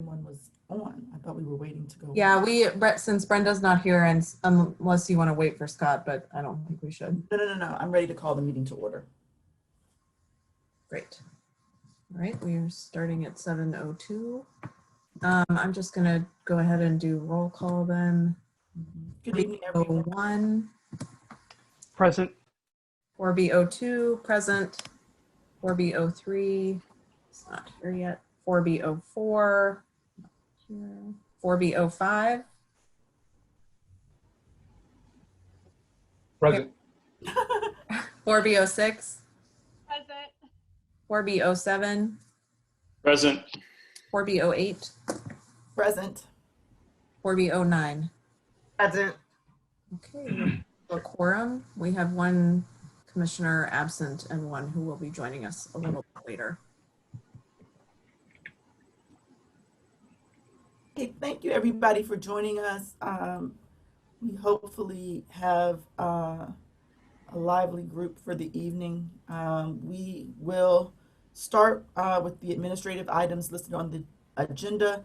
everyone was on. I thought we were waiting to go. Yeah, since Brenda's not here, and unless you want to wait for Scott, but I don't think we should. No. I'm ready to call the meeting to order. Great. All right, we are starting at 7:02. I'm just gonna go ahead and do roll call then. Good evening, everyone. 4B01. Present. 4B02, present. 4B03, it's not here yet. 4B04, not here. 4B05. Present. 4B06. Present. 4B07. Present. 4B08. Present. 4B09. Present. Okay, a quorum. We have one commissioner absent and one who will be joining us a little bit later. Okay, thank you everybody for joining us. We hopefully have a lively group for the evening. We will start with the administrative items listed on the agenda.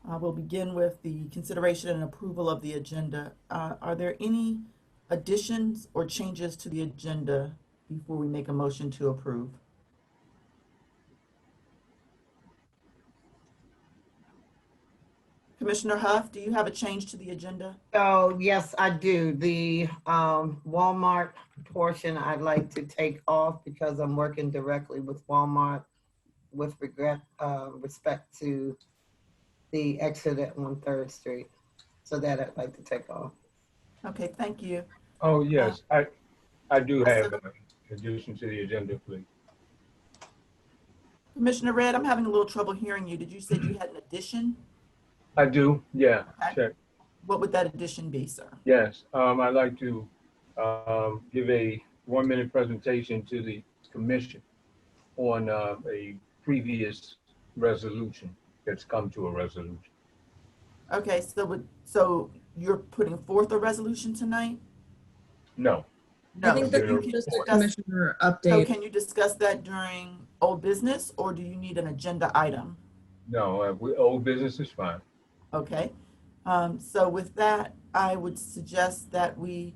We'll begin with the consideration and approval of the agenda. Are there any additions or changes to the agenda before we make a motion to approve? Commissioner Huff, do you have a change to the agenda? Oh, yes, I do. The Walmart portion I'd like to take off because I'm working directly with Walmart with respect to the exit at 1/3 Street. So that I'd like to take off. Okay, thank you. Oh, yes, I do have an addition to the agenda, please. Commissioner Red, I'm having a little trouble hearing you. Did you say you had an addition? I do, yeah, Okay. check. What would that addition be, sir? Yes, I'd like to give a 1-minute presentation to the commission on a previous resolution that's come to a resolution. Okay, so you're putting forth a resolution tonight? No, I think that you was can just a discuss- commissioner So update. can you discuss that during old business, or do you need an agenda item? no, old business is fine. Okay, so with that, I would suggest that we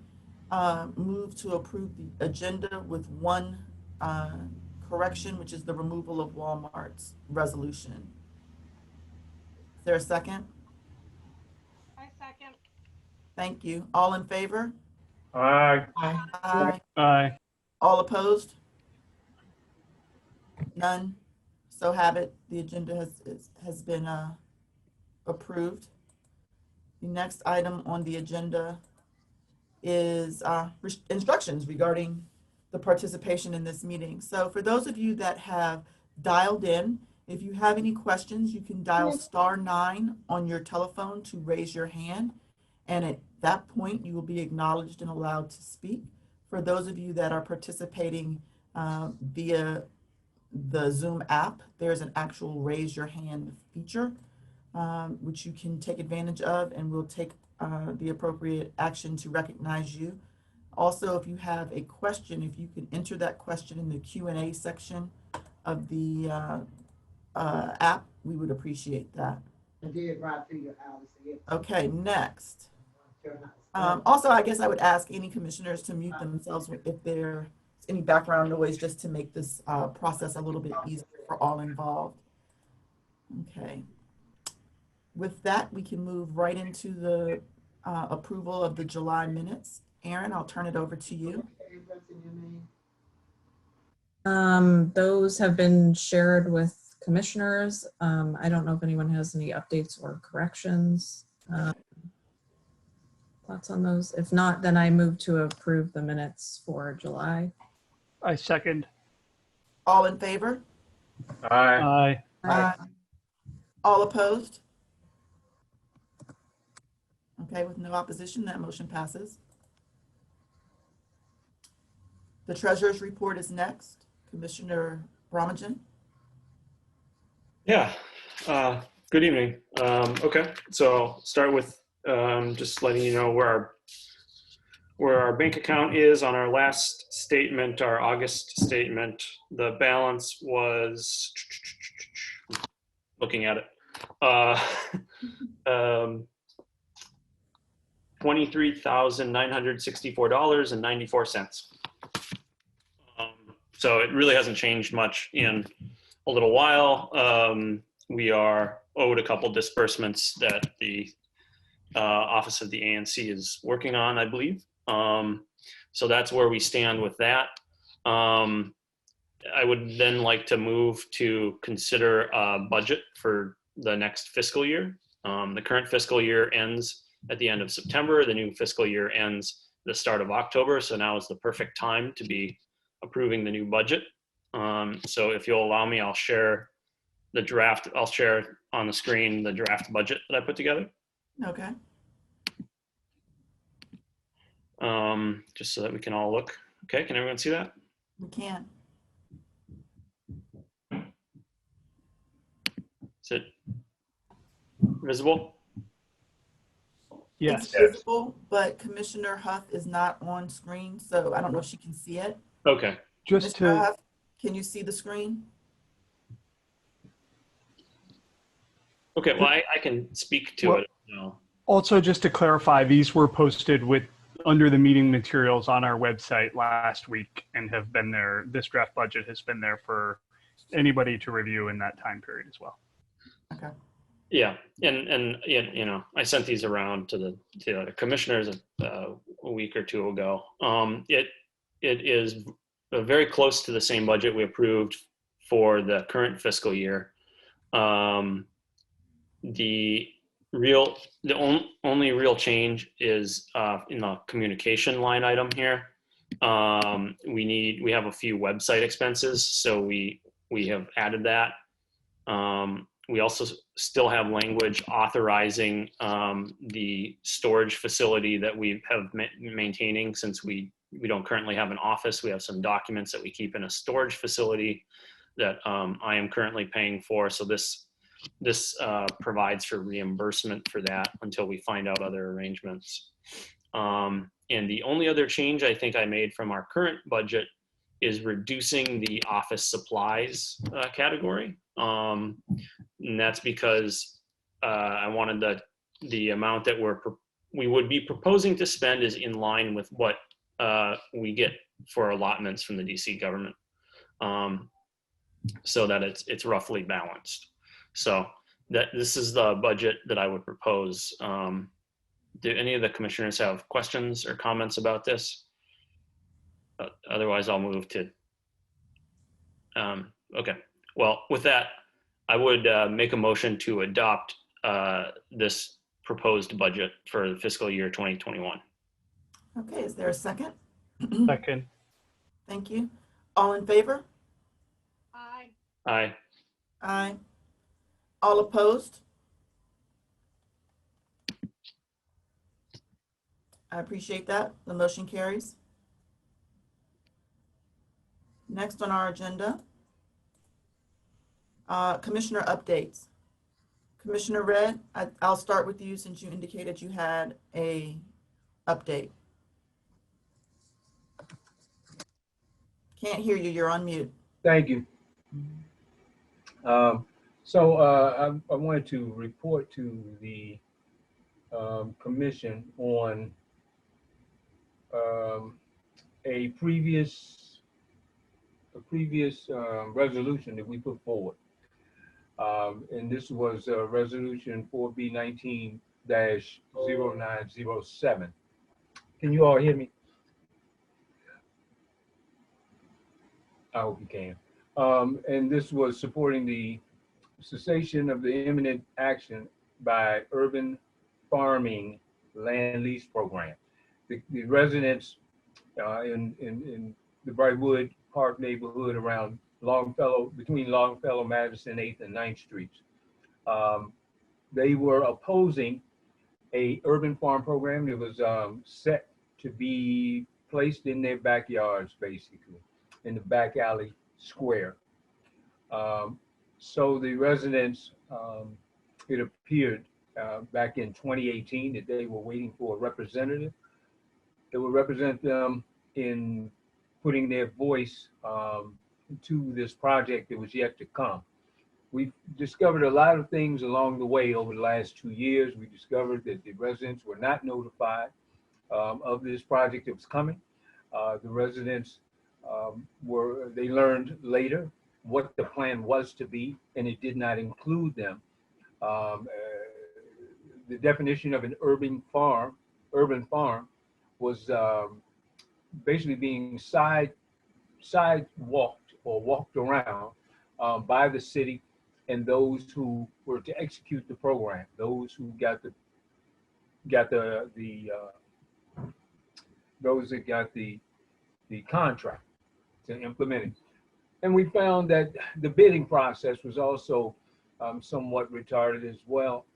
move to approve the agenda with one correction, which is the removal of Walmart's resolution. Is there a second? I second. Thank you. All in favor? Aye. Aye. Aye. All opposed? None. So have it. The agenda has been approved. The next item on the agenda is instructions regarding the participation in this meeting. So for those of you that have dialed in, if you have any questions, you can dial *9 on your telephone to raise your hand. And at that point, you will be acknowledged and allowed to speak. For those of you that are participating via the Zoom app, there's an actual raise your hand feature, which you can take advantage of, and we'll take the appropriate action to recognize you. Also, if you have a question, if you can enter that question in the Q&A section of the app, we would appreciate that. I did ride through your house. Okay, next. Also, I guess I would ask any commissioners to mute themselves if there's any background noise, just to make this process a little bit easier for all involved. Okay. With that, we can move right into the approval of the July minutes. Aaron, I'll turn it over to you. Those have been shared with commissioners. I don't know if anyone has any updates or corrections. Thoughts on those? If not, then I move to approve the minutes for July. I second. All in favor? Aye. Aye. All opposed? Okay, with no opposition, that motion passes. The treasurer's report is next. Commissioner Bramagen. Yeah, good evening. Okay, so I'll start with just letting you know where our bank account is on our last statement, our August statement. The balance was, looking at it, $23,964.94. So it really hasn't changed much in a little while. We are owed a couple disbursements that the Office of the ANC is working on, I believe. So that's where we stand with that. I would then like to move to consider a budget for the next fiscal year. The current fiscal year ends at the end of September. The new fiscal year ends the start of October. So now is the perfect time to be approving the new budget. So if you'll allow me, I'll share the draft. I'll share on the screen the draft budget that I put together. Okay. Just so that we can all look. Okay, can everyone see that? We can. Is it visible? Yes. It's visible, but Commissioner Huff is not on screen, so I don't know if she can see it. Okay. Just Mr. to, Huff, can you see the screen? Okay, well, I can speak to Well- it. No. also just to clarify, these were posted under the meeting materials on our website last week and have been there. This draft budget has been there for anybody to review in that time period as well. Okay. Yeah, and you know, I sent these around to the commissioners a week or two ago. It is very close to the same budget we approved for the current fiscal year. The only real change is in the communication line item here. We have a few website expenses, so we have added that. We also still have language authorizing the storage facility that we have maintaining, since we don't currently have an office. We have some documents that we keep in a storage facility that I am currently paying for. So this provides for reimbursement for that until we find out other arrangements. And the only other change I think I made from our current budget is reducing the office supplies category. And that's because I wanted the amount that we would be proposing to spend is in line with what we get for allotments from the DC government, so that it's roughly balanced. So this is the budget that I would propose. Do any of the commissioners have questions or comments about this? Otherwise, I'll move to. Okay. Well, with that, I would make a motion to adopt this proposed budget for the fiscal year 2021. Okay, is there a second? Second. Thank you. All in favor? Aye. Aye. Aye. All opposed? I appreciate that. The motion carries. Next on our agenda, Commissioner updates. Commissioner Red, I'll start with you since you indicated you had a update. Can't hear you, you're on mute. Thank you. So I wanted to report to the commission on a previous resolution that we put forward. And this was resolution 4B19-0907. Can you all hear me? I hope you can. And this was supporting the cessation of the imminent action by urban farming land lease program. The residents in the Brightwood Park neighborhood around Longfellow, between Longfellow, Madison, 8th and 9th Streets, they were opposing a urban farm program that was set to be placed in their backyards, basically, in the back alley square. So the residents, it appeared back in 2018 that they were waiting for a representative that would represent them in putting their voice to this project that was yet to come. we discovered a lot of things along the way over the last 2 years. We discovered that the residents were not notified of this project that was coming. The residents they learned later what the plan was to be, and it did not include them. The definition of an urban farm was basically being sidewalked or walked around by the city and those who were to execute the program, those who those that got the contract to implement it. And we found that the bidding process was also somewhat retarded as well.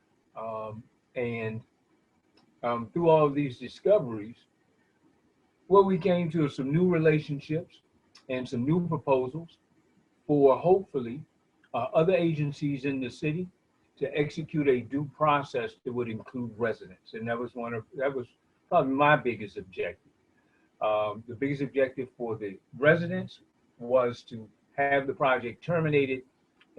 Through all of these discoveries, what we came to is some new relationships and some new proposals for hopefully other agencies in the city to execute a due process that would include residents. And that was probably my biggest objective. The biggest objective for the residents was to have the project terminated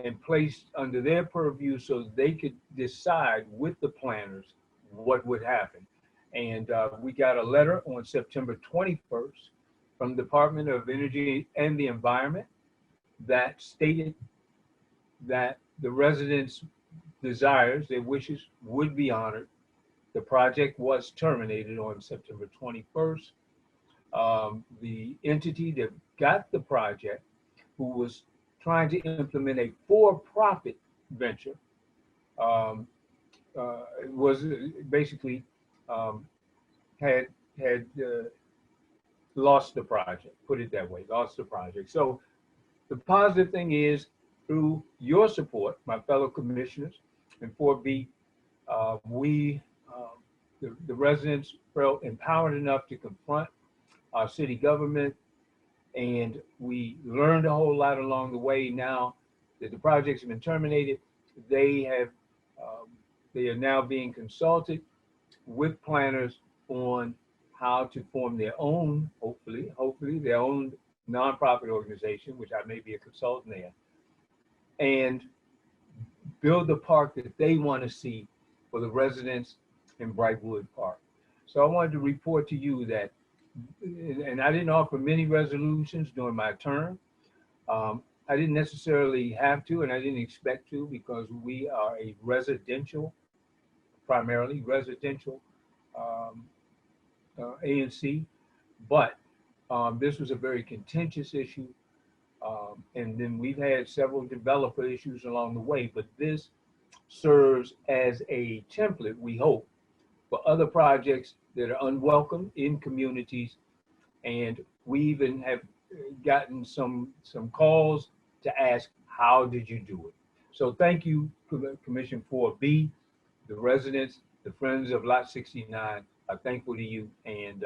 and placed under their purview so they could decide with the planners what would happen. And we got a letter on September 21st from the Department of Energy and the Environment that stated that the residents' desires, their wishes would be honored. The project was terminated on September 21st. The entity that got the project, who was trying to implement a for-profit venture, was basically had lost the project, put it that way, lost the project. So the positive thing is, through your support, my fellow commissioners, and 4B, the residents felt empowered enough to confront our city government, and we learned a whole lot along the way. Now that the projects have been terminated, they are now being consulted with planners on how to form their own, hopefully their own nonprofit organization, which I may be a consultant there, and build the park that they want to see for the residents in Brightwood Park. So I wanted to report to you that, and I didn't offer many resolutions during my term. I didn't necessarily have to, and I didn't expect to, because we are a primarily residential ANC, but this was a very contentious issue. And then we've had several developer issues along the way, but this serves as a template, we hope, for other projects that are unwelcome in communities. And we even have gotten some calls to ask, how did you do it? So thank you, Commission 4B, the residents, the Friends of Lot 69 are thankful to you. And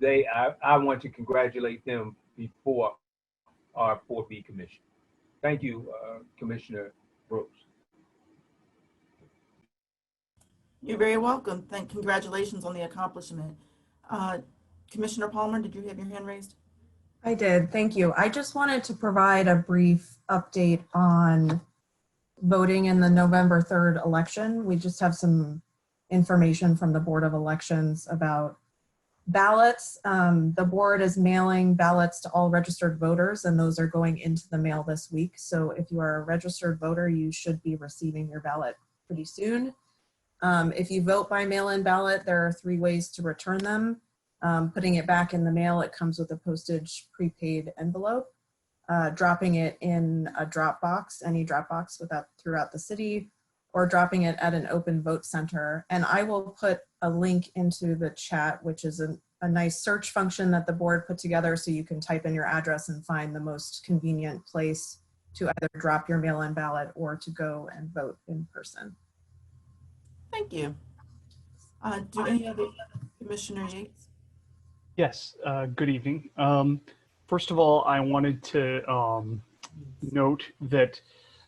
I want to congratulate them before our 4B commission. Thank you, Commissioner Brooks. You're very welcome. Congratulations on the accomplishment. Commissioner Palmer, did you have your hand raised? I did, thank you. I just wanted to provide a brief update on voting in the November 3rd election. We just have some information from the Board of Elections about ballots. The board is mailing ballots to all registered voters, and those are going into the mail this week. So if you are a registered voter, you should be receiving your ballot pretty soon. If you vote by mail-in ballot, there are 3 ways to return them. Putting it back in the mail, it comes with a postage prepaid envelope. Dropping it in a drop box, any drop box throughout the city, or dropping it at an open vote center. And I will put a link into the chat, which is a nice search function that the board put together, so you can type in your address and find the most convenient place to either drop your mail-in ballot or to go and vote in person. Thank you. Do any other, Commissioner Yates? Yes, good evening. First of all, I wanted to note that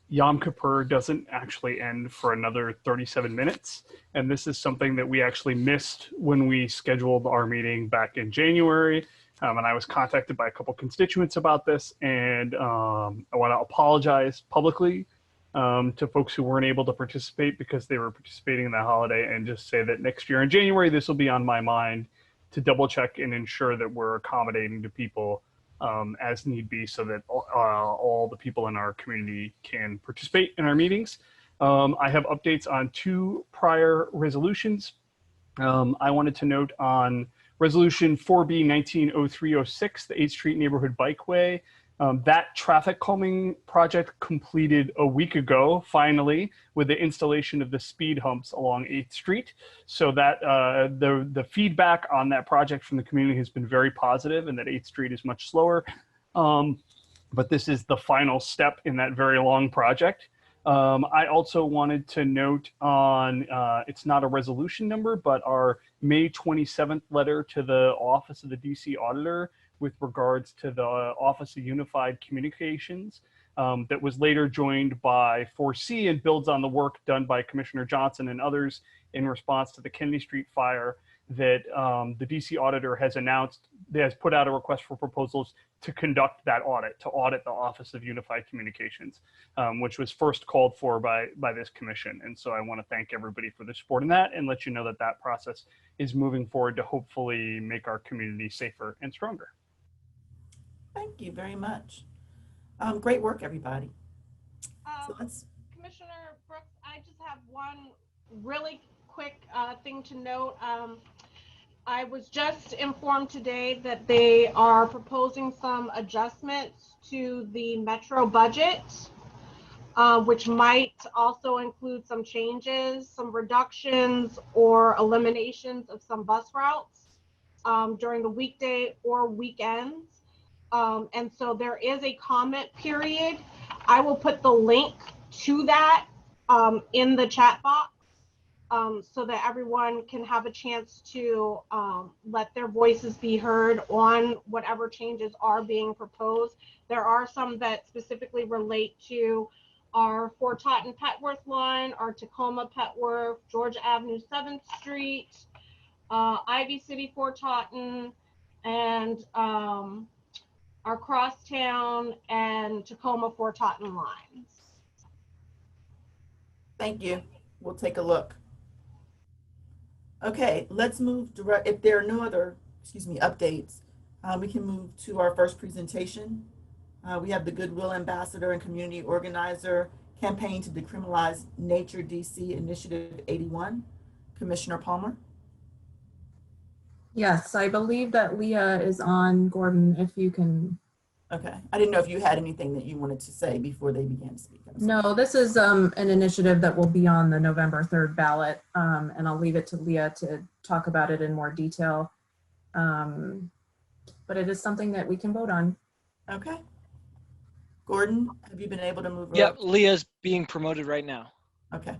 Yom Kippur doesn't actually end for another 37 minutes. And this is something that we actually missed when we scheduled our meeting back in January. And I was contacted by a couple constituents about this. And I want to apologize publicly to folks who weren't able to participate because they were participating in the holiday, and just say that next year in January, this will be on my mind to double check and ensure that we're accommodating to people as need be, so that all the people in our community can participate in our meetings. I have updates on 2 prior resolutions. I wanted to note on Resolution 4B 190306, the 8th Street Neighborhood Bikeway. That traffic calming project completed a week ago, finally, with the installation of the speed humps along 8th Street. So that the feedback on that project from the community has been very positive, and that 8th Street is much slower. But this is the final step in that very long project. I also wanted to note on, it's not a resolution number, but our May 27th letter to the Office of the DC Auditor with regards to the Office of Unified Communications, that was later joined by 4C and builds on the work done by Commissioner Johnson and others in response to the Kennedy Street fire, that the DC Auditor has announced, has put out a request for proposals to conduct that audit, to audit the Office of Unified Communications, which was first called for by this commission. And so I want to thank everybody for the support in that, and let you know that that process is moving forward to hopefully make our community safer and stronger. Thank you very much. Great work, everybody. So let's, Commissioner Brooks, I just have one really quick thing to note. I was just informed today that they are proposing some adjustments to the Metro budget, which might also include some changes, some reductions or eliminations of some bus routes during the weekday or weekends. And so there is a comment period. I will put the link to that in the chat box so that everyone can have a chance to let their voices be heard on whatever changes are being proposed. There are some that specifically relate to our Fort Totten Petworth line, our Tacoma Petworth, Georgia Avenue 7th Street, Ivy City Fort Totten, and our Crosstown and Tacoma Fort Totten lines. thank you. We'll take a look. Okay, let's move direct. If there are no other, updates, we can move to our first presentation. We have the Goodwill Ambassador and Community Organizer Campaign to Decriminalize Nature DC Initiative 81. Commissioner Palmer. Yes, I believe that Leah is on. Gordon, if you can. Okay, I didn't know if you had anything that you wanted to say before they began to speak. No, this is an initiative that will be on the November 3rd ballot, and I'll leave it to Leah to talk about it in more detail. But it is something that we can vote on. Okay. Gordon, have you been able to move? Yep, Leah's being promoted right now. Okay.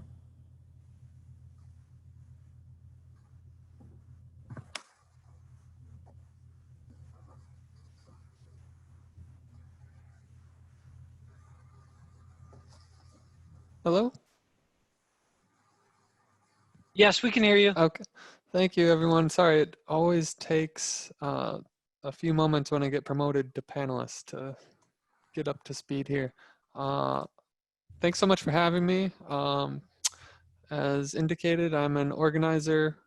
Hello? Yes, we can hear you. Okay. Thank you, everyone. Sorry, it always takes a few moments when I get promoted to panelist to get up to speed here. Thanks so much for having me. As indicated, I'm an organizer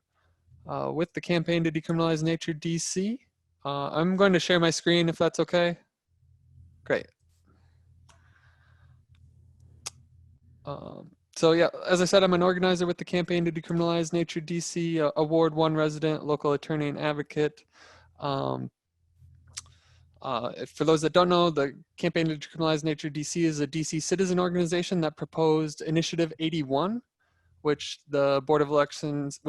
with the Campaign to Decriminalize Nature DC. I'm going to share my screen if that's okay. Great. So yeah, as I said, I'm an organizer with the Campaign to Decriminalize Nature DC, Award 1 resident, local attorney and advocate. For those that don't know, the Campaign to Decriminalize Nature DC is a DC citizen organization that proposed Initiative 81, which is the Board of Elections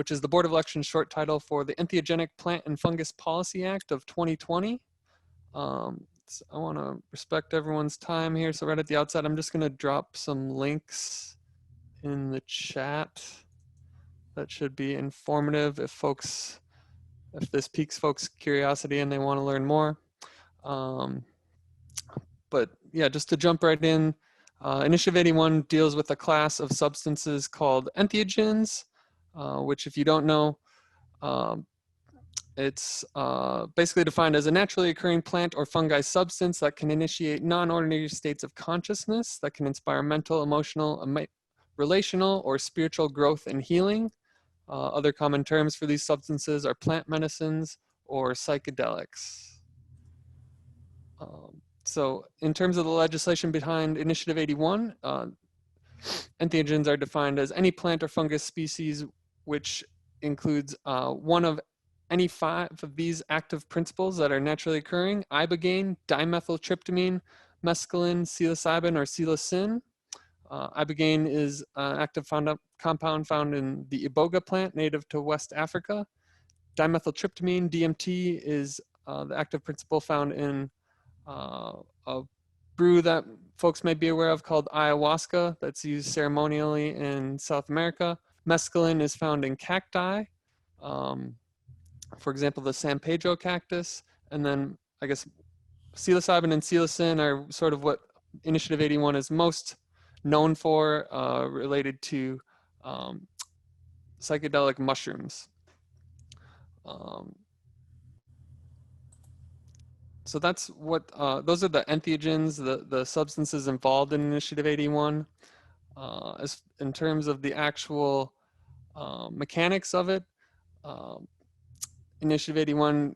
short title for the Entheogenic Plant and Fungus Policy Act of 2020. So I want to respect everyone's time here. So right at the outset, I'm just going to drop some links in the chat that should be informative if this piques folks' curiosity and they want to learn more. But yeah, just to jump right in, Initiative 81 deals with a class of substances called entheogens, which if you don't know, It's basically defined as a naturally occurring plant or fungi substance that can initiate non-ordinary states of consciousness, that can inspire mental, emotional, relational, or spiritual growth and healing. Other common terms for these substances are plant medicines or psychedelics. So in terms of the legislation behind Initiative 81, entheogens are defined as any plant or fungus species which includes one of any 5 of these active principles that are naturally occurring: ibogaine, dimethyltryptamine, mescaline, psilocybin, or psilocin. Ibogaine is an active compound found in the iboga plant native to West Africa. Dimethyltryptamine, DMT, is the active principle found in a brew that folks may be aware of called ayahuasca that's used ceremonially in South America. Mescaline is found in cacti, for example, the San Pedro cactus. And then I guess psilocybin and psilocin are sort of what Initiative 81 is most known for, related to psychedelic mushrooms. So that's what, those are the entheogens, the substances involved in Initiative 81. As in terms of the actual mechanics of it, Initiative 81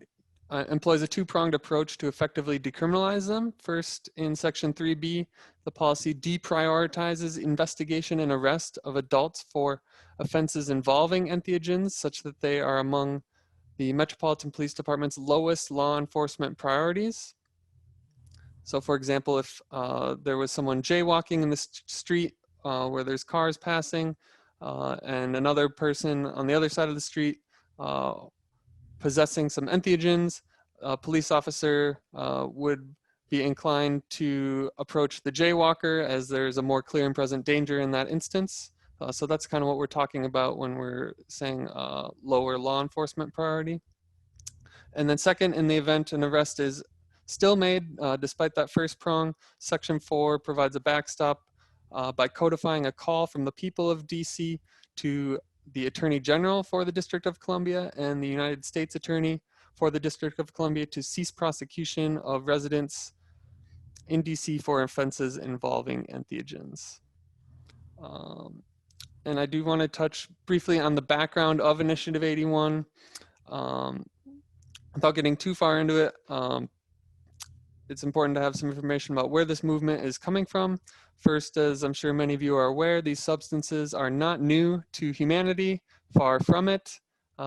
employs a 2-pronged approach to effectively decriminalize them. First, in Section 3B, the policy deprioritizes investigation and arrest of adults for offenses involving entheogens, such that they are among the Metropolitan Police Department's lowest law enforcement priorities. So for example, if there was someone jaywalking in the street where there's cars passing, and another person on the other side of the street possessing some entheogens, a police officer would be inclined to approach the jaywalker as there's a more clear and present danger in that instance. So that's kind of what we're talking about when we're saying lower law enforcement priority. And then second, in the event an arrest is still made, despite that first prong, Section 4 provides a backstop by codifying a call from the people of DC to the Attorney General for the District of Columbia and the United States Attorney for the District of Columbia to cease prosecution of residents in DC for offenses involving entheogens. And I do want to touch briefly on the background of Initiative 81. Without getting too far into it, it's important to have some information about where this movement is coming from. First, as I'm sure many of you are aware, these substances are not new to humanity, far from it.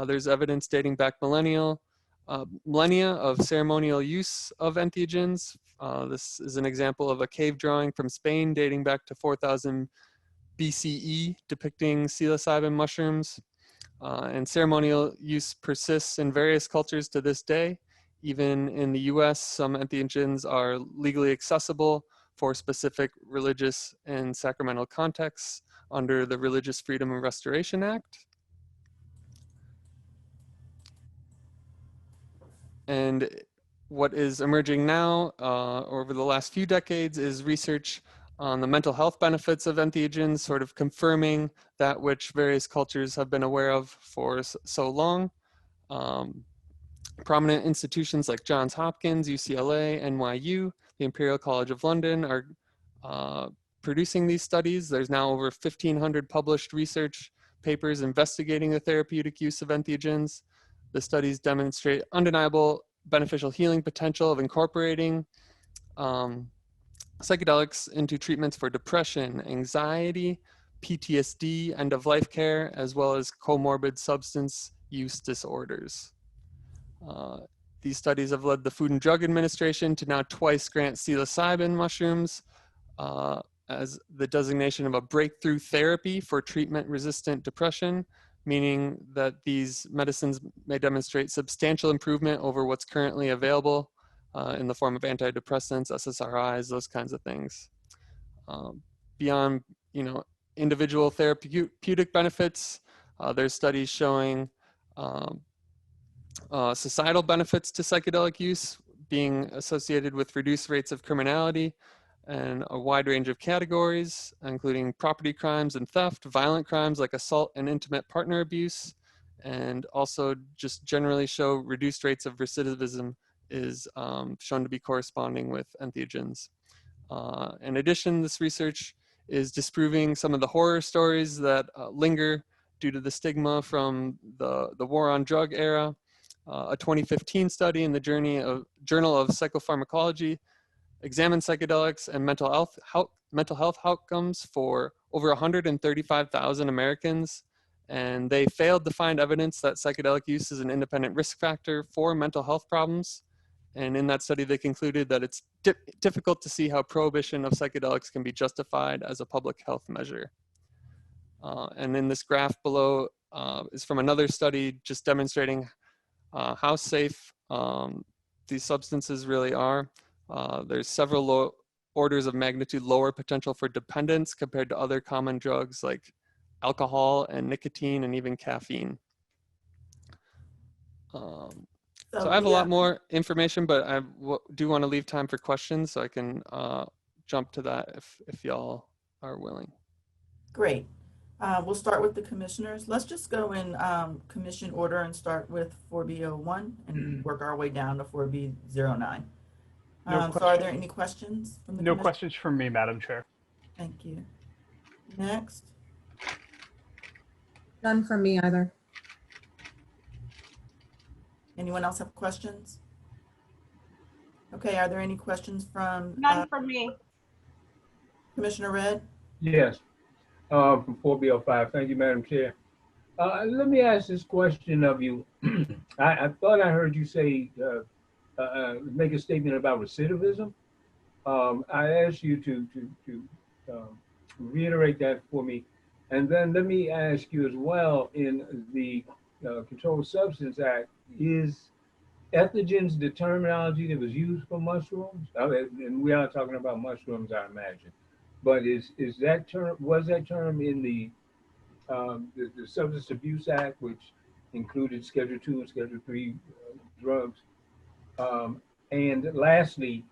There's evidence dating back millennia of ceremonial use of entheogens. This is an example of a cave drawing from Spain dating back to 4000 BCE depicting psilocybin mushrooms. And ceremonial use persists in various cultures to this day. Even in the US, some entheogens are legally accessible for specific religious and sacramental contexts under the Religious Freedom and Restoration Act. And what is emerging now over the last few decades is research on the mental health benefits of entheogens, sort of confirming that which various cultures have been aware of for so long. Prominent institutions like Johns Hopkins, UCLA, NYU, the Imperial College of London are producing these studies. There's now over 1,500 published research papers investigating the therapeutic use of entheogens. The studies demonstrate undeniable beneficial healing potential of incorporating psychedelics into treatments for depression, anxiety, PTSD, end-of-life care, as well as comorbid substance use disorders. These studies have led the Food and Drug Administration to now twice grant psilocybin mushrooms as the designation of a breakthrough therapy for treatment-resistant depression, meaning that these medicines may demonstrate substantial improvement over what's currently available in the form of antidepressants, SSRIs, those kinds of things. Beyond, individual therapeutic benefits, there's studies showing societal benefits to psychedelic use being associated with reduced rates of criminality and a wide range of categories, including property crimes and theft, violent crimes like assault and intimate partner abuse, and also just generally show reduced rates of recidivism is shown to be corresponding with entheogens. In addition, this research is disproving some of the horror stories that linger due to the stigma from the war on drug era. A 2015 study in the Journal of Psychopharmacology examined psychedelics and mental health outcomes for over 135,000 Americans, and they failed to find evidence that psychedelic use is an independent risk factor for mental health problems. And in that study, they concluded that it's difficult to see how prohibition of psychedelics can be justified as a public health measure. And in this graph below is from another study just demonstrating how safe these substances really are. There's several orders of magnitude lower potential for dependence compared to other common drugs like alcohol and nicotine and even caffeine. So I have a lot more information, but I do want to leave time for questions, so I can jump to that if y'all are willing. Great. We'll start with the commissioners. Let's just go in commission order and start with 4B01 and work our way down to 4B09. So are there any questions from the No commission? questions from me, Madam Chair. Thank you. Next. None from me either. Anyone else have questions? Okay, are there any questions from None for me. Commissioner Red? Yes, from 4B05. Thank you, Madam Chair. Let me ask this question of you. I thought I heard you say, make a statement about recidivism. I asked you to reiterate that for me. And then let me ask you as well, in the Controlled Substance Act, is entheogens the terminology that was used for mushrooms? And we are talking about mushrooms, I imagine. But is that term, was that term in the Substance Abuse Act, which included Schedule 2 and Schedule 3 drugs? And lastly,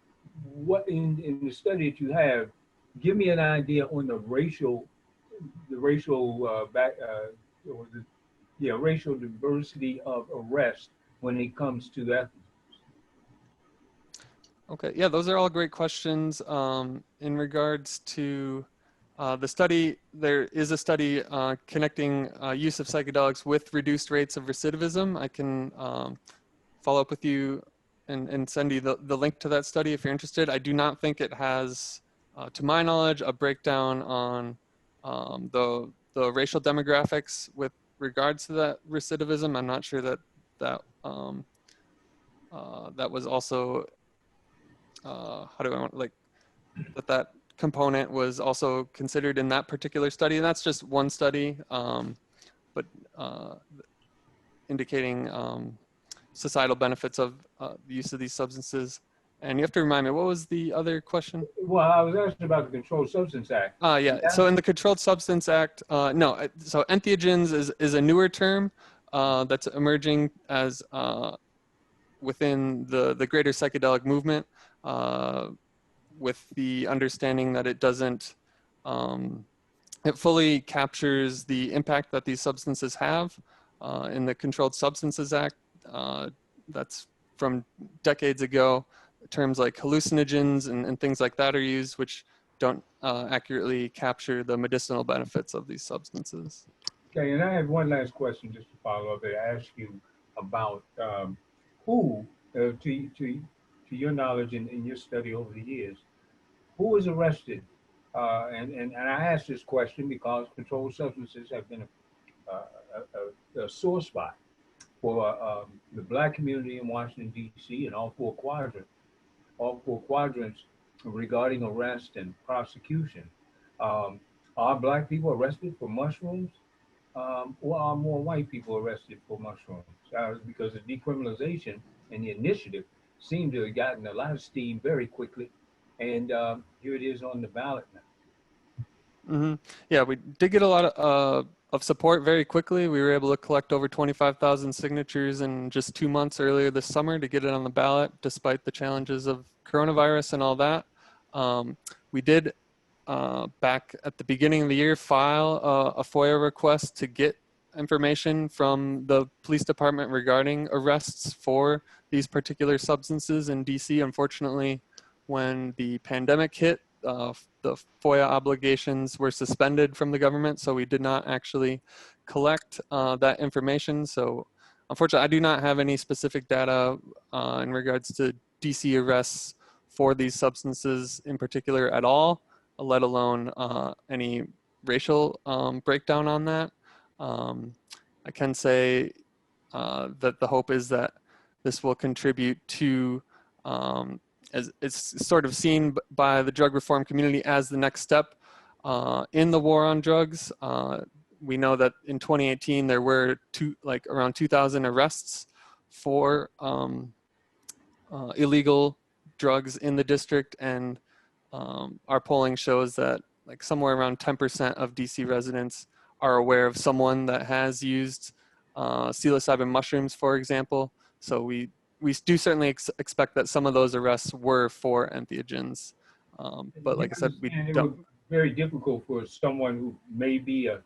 what in the study that you have, give me an idea on the racial racial diversity of arrest when it comes to that. Okay, yeah, those are all great questions. In regards to the study, there is a study connecting use of psychedelics with reduced rates of recidivism. I can follow up with you and send you the link to that study if you're interested. I do not think it has, to my knowledge, a breakdown on the racial demographics with regards to that recidivism. I'm not sure that that was also that component was also considered in that particular study. And that's just one study, but indicating societal benefits of the use of these substances. And you have to remind me, what was the other question? Well, I was asking about the Controlled Substance Act. Yeah, so in the Controlled Substance Act, no, so entheogens is a newer term that's emerging as within the greater psychedelic movement, with the understanding that it doesn't, it fully captures the impact that these substances have. In the Controlled Substances Act, that's from decades ago, terms like hallucinogens and things like that are used, which don't accurately capture the medicinal benefits of these substances. Okay, and I have one last question just to follow up. I asked you about who, to your knowledge in your study over the years, who was arrested? And I asked this question because controlled substances have been a sore spot for the Black community in Washington, D.C. and all four quadrants regarding arrest and prosecution. Are Black people arrested for mushrooms, or are more white people arrested for mushrooms? Because the decriminalization and the initiative seem to have gotten a lot of steam very quickly, and here it is on the ballot now. Mm-hmm. Yeah, we did get a lot of support very quickly. We were able to collect over 25,000 signatures in just 2 months earlier this summer to get it on the ballot, despite the challenges of coronavirus and all that. We did, back at the beginning of the year, file a FOIA request to get information from the police department regarding arrests for these particular substances in DC. Unfortunately, when the pandemic hit, the FOIA obligations were suspended from the government, so we did not actually collect that information. So unfortunately, I do not have any specific data in regards to DC arrests for these substances in particular at all, let alone any racial breakdown on that. I can say that the hope is that this will contribute to, as it's sort of seen by the drug reform community as the next step in the war on drugs. We know that in 2018 there were around 2,000 arrests for illegal drugs in the district, and our polling shows that like somewhere around 10% of DC residents are aware of someone that has used psilocybin mushrooms, for example. So we do certainly expect that some of those arrests were for entheogens. But like I said, we And it don't. was very difficult for someone who may be a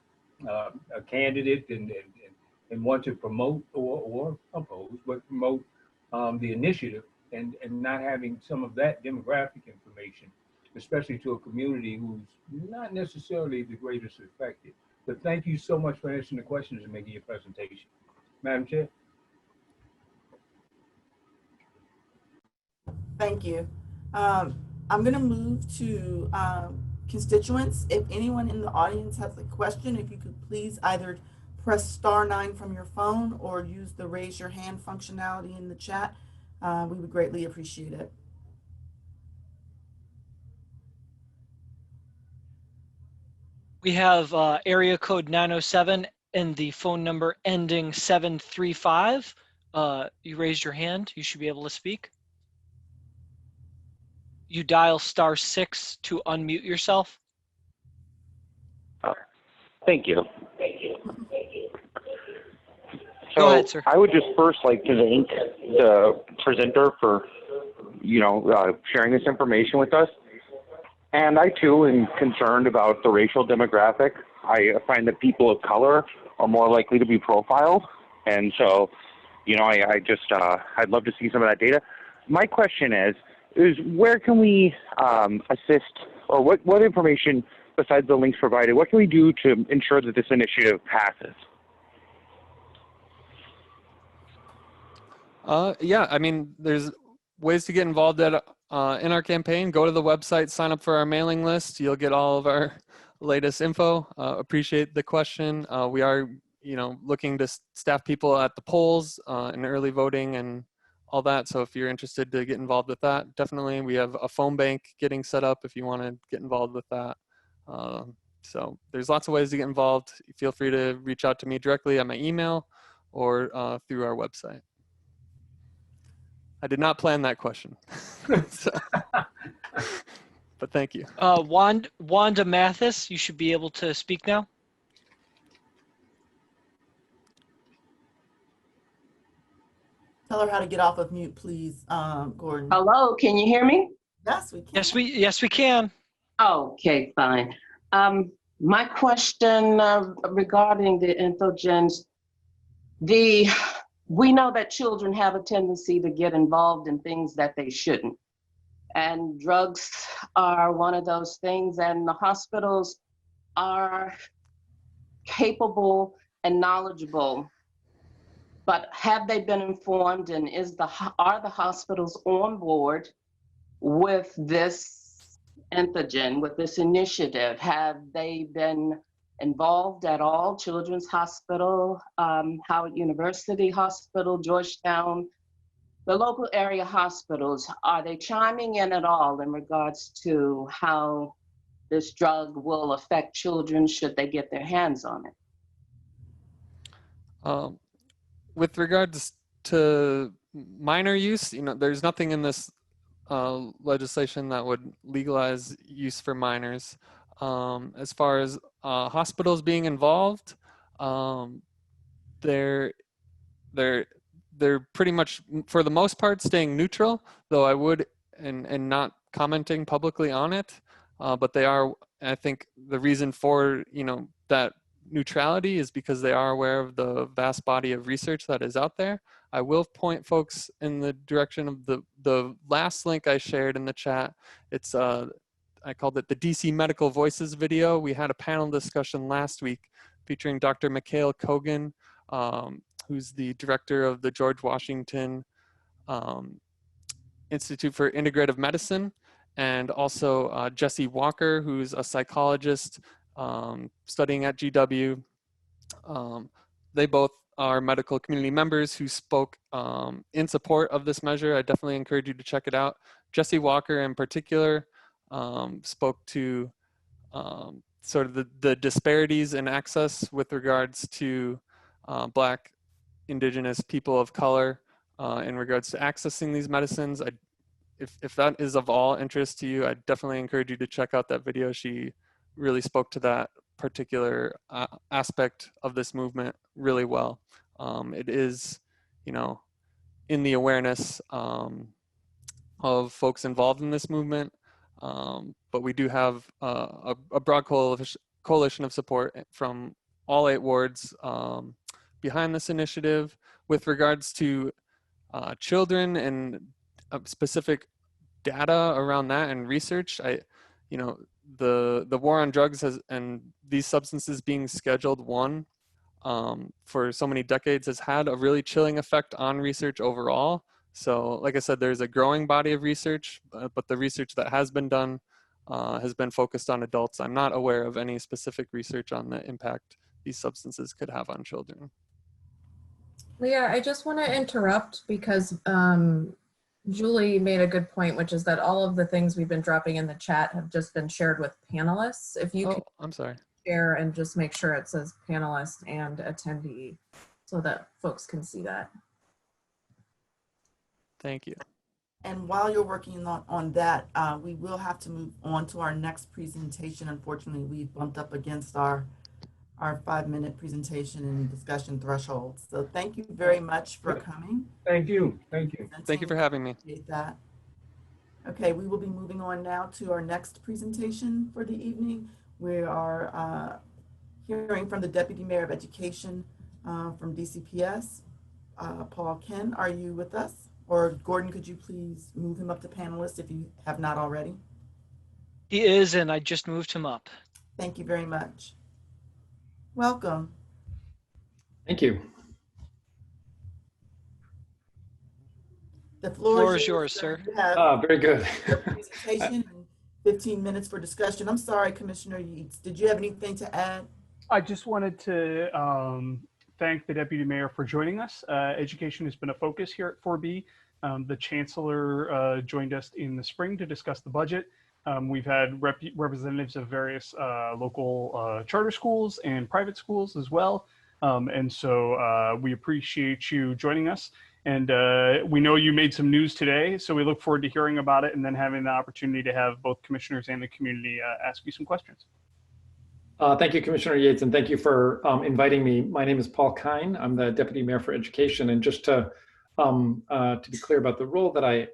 candidate and want to promote or oppose, but promote the initiative and not having some of that demographic information, especially to a community who's not necessarily the greatest affected. But thank you so much for answering the questions and making your presentation. Madam Chair. Thank you. I'm going to move to constituents. If anyone in the audience has a question, if you could please either press *9 from your phone or use the raise your hand functionality in the chat. We would greatly appreciate it. We have area code 907 and the phone number ending 735. You raised your hand. You should be able to speak. You dial *6 to unmute yourself. Thank you. Go ahead, sir. I would just first like to thank the presenter for, sharing this information with us. And I too am concerned about the racial demographic. I find that people of color are more likely to be profiled. And so, I'd love to see some of that data. My question is where can we assist, or what information besides the links provided, what can we do to ensure that this initiative passes? Yeah, I mean, there's ways to get involved in our campaign. Go to the website, sign up for our mailing list. You'll get all of our latest info. Appreciate the question. We are, looking to staff people at the polls and early voting and all that. So if you're interested to get involved with that, definitely. We have a phone bank getting set up if you want to get involved with that. So there's lots of ways to get involved. Feel free to reach out to me directly at my email or through our website. I did not plan that question. But thank you. Wanda Mathis, you should be able to speak now. Tell her how to get off of mute, please, Gordon. Hello, can you hear me? Yes, we can. Yes, we can. Okay, fine. My question regarding the entheogens, we know that children have a tendency to get involved in things that they shouldn't. And drugs are one of those things, and the hospitals are capable and knowledgeable. But have they been informed, and are the hospitals on board with this entheogen, with this initiative? Have they been involved at all? Children's Hospital, Howard University Hospital, Georgetown, the local area hospitals, are they chiming in at all in regards to how this drug will affect children should they get their hands on it? With regards to minor use, there's nothing in this legislation that would legalize use for minors. As far as hospitals being involved, they're pretty much, for the most part, staying neutral, though I would, and not commenting publicly on it. But they are, I think, the reason for, that neutrality is because they are aware of the vast body of research that is out there. I will point folks in the direction of the last link I shared in the chat. It's I called it the DC Medical Voices video. We had a panel discussion last week featuring Dr. Mikhail Kogan, who's the director of the George Washington Institute for Integrative Medicine, and also Jesse Walker, who's a psychologist studying at GW. They both are medical community members who spoke in support of this measure. I definitely encourage you to check it out. Jesse Walker in particular spoke to sort of the disparities in access with regards to Black, Indigenous, people of color in regards to accessing these medicines. If that is of all interest to you, I definitely encourage you to check out that video. She really spoke to that particular aspect of this movement really well. It is, you know, in the awareness of folks involved in this movement, but we do have a broad coalition of support from all 8 wards behind this initiative. With regards to children and specific data around that and research, you know, the war on drugs and these substances being Scheduled 1 for so many decades has had a really chilling effect on research overall. So like I said, there's a growing body of research, but the research that has been done has been focused on adults. I'm not aware of any specific research on the impact these substances could have on children. Leah, I just want to interrupt because Julie made a good point, which is that all of the things we've been dropping in the chat have just been shared with panelists. If you could I'm sorry. share and just make sure it says panelist and attendee so that folks can see that. Thank you. And while you're working on that, we will have to move on to our next presentation. Unfortunately, we bumped up against our 5-minute presentation and discussion threshold. So thank you very much for coming. Thank you. Thank you. Thank you for having me. Appreciate that. Okay, we will be moving on now to our next presentation for the evening. We are hearing from the Deputy Mayor of Education from DCPS. Paul Ken, are you with us? Or Gordon, could you please move him up to panelist if you have not already? He is, and I just moved him up. Thank you very much. Welcome. Thank you. The floor is yours, sir. You have Very good. your presentation and 15 minutes for discussion. I'm sorry, Commissioner Yates. Did you have anything to add? I just wanted to thank the Deputy Mayor for joining us. Education has been a focus here at 4B. The Chancellor joined us in the spring to discuss the budget. We've had representatives of various local charter schools and private schools as well. And so we appreciate you joining us. And we know you made some news today, so we look forward to hearing about it and then having the opportunity to have both commissioners and the community ask you some questions. Thank you, Commissioner Yates, and thank you for inviting me. My name is Paul Kine. I'm the Deputy Mayor for Education. And just to be clear about the role that I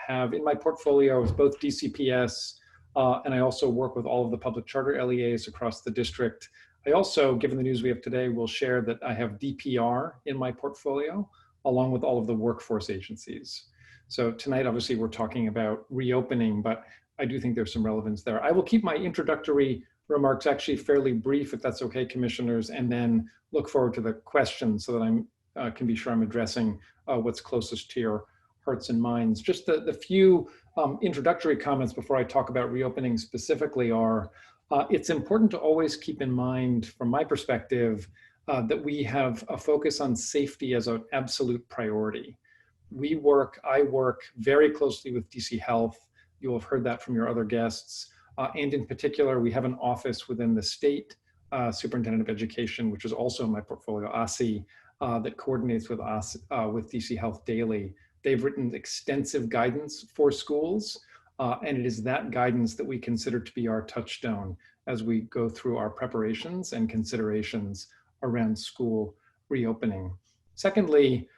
have in my portfolio is both DCPS, and I also work with all of the public charter LEAs across the district. I also, given the news we have today, will share that I have DPR in my portfolio, along with all of the workforce agencies. So tonight, obviously, we're talking about reopening, but I do think there's some relevance there. I will keep my introductory remarks actually fairly brief, if that's okay, commissioners, and then look forward to the questions so that I can be sure I'm addressing what's closest to your hearts and minds. Just the few introductory comments before I talk about reopening specifically are, it's important to always keep in mind, from my perspective, that we have a focus on safety as an absolute priority. I work very closely with DC Health. You'll have heard that from your other guests. And in particular, we have an office within the state Superintendent of Education, which is also in my portfolio, ASI, that coordinates with us, with DC Health daily. They've written extensive guidance for schools, and it is that guidance that we consider to be our touchstone as we go through our preparations and considerations around school reopening. Secondly,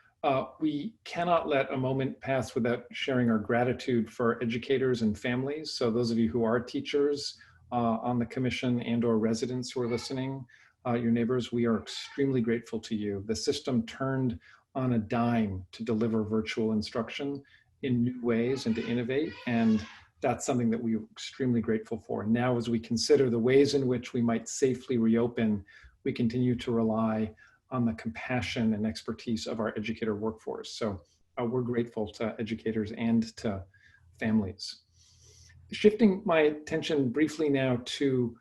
we cannot let a moment pass without sharing our gratitude for educators and families. So those of you who are teachers on the commission and or residents who are listening, your neighbors, we are extremely grateful to you. The system turned on a dime to deliver virtual instruction in new ways and to innovate. And that's something that we're extremely grateful for. Now, as we consider the ways in which we might safely reopen, we continue to rely on the compassion and expertise of our educator workforce. So we're grateful to educators and to families. Shifting my attention briefly now to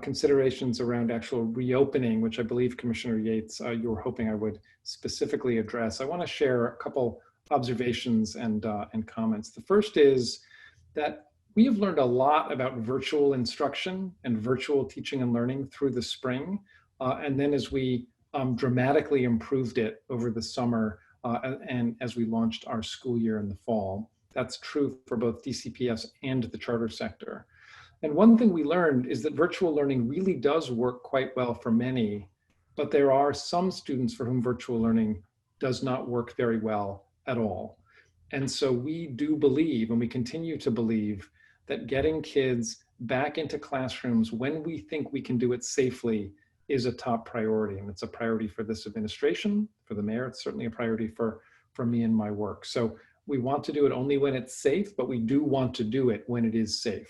considerations around actual reopening, which I believe Commissioner Yates, you were hoping I would specifically address. I want to share a couple observations and comments. The first is that we have learned a lot about virtual instruction and virtual teaching and learning through the spring. And then as we dramatically improved it over the summer and as we launched our school year in the fall. That's true for both DCPS and the charter sector. And one thing we learned is that virtual learning really does work quite well for many, but there are some students for whom virtual learning does not work very well at all. And so we do believe, and we continue to believe, that getting kids back into classrooms when we think we can do it safely is a top priority. And it's a priority for this administration, for the mayor. It's certainly a priority for me and my work. So we want to do it only when it's safe, but we do want to do it when it is safe.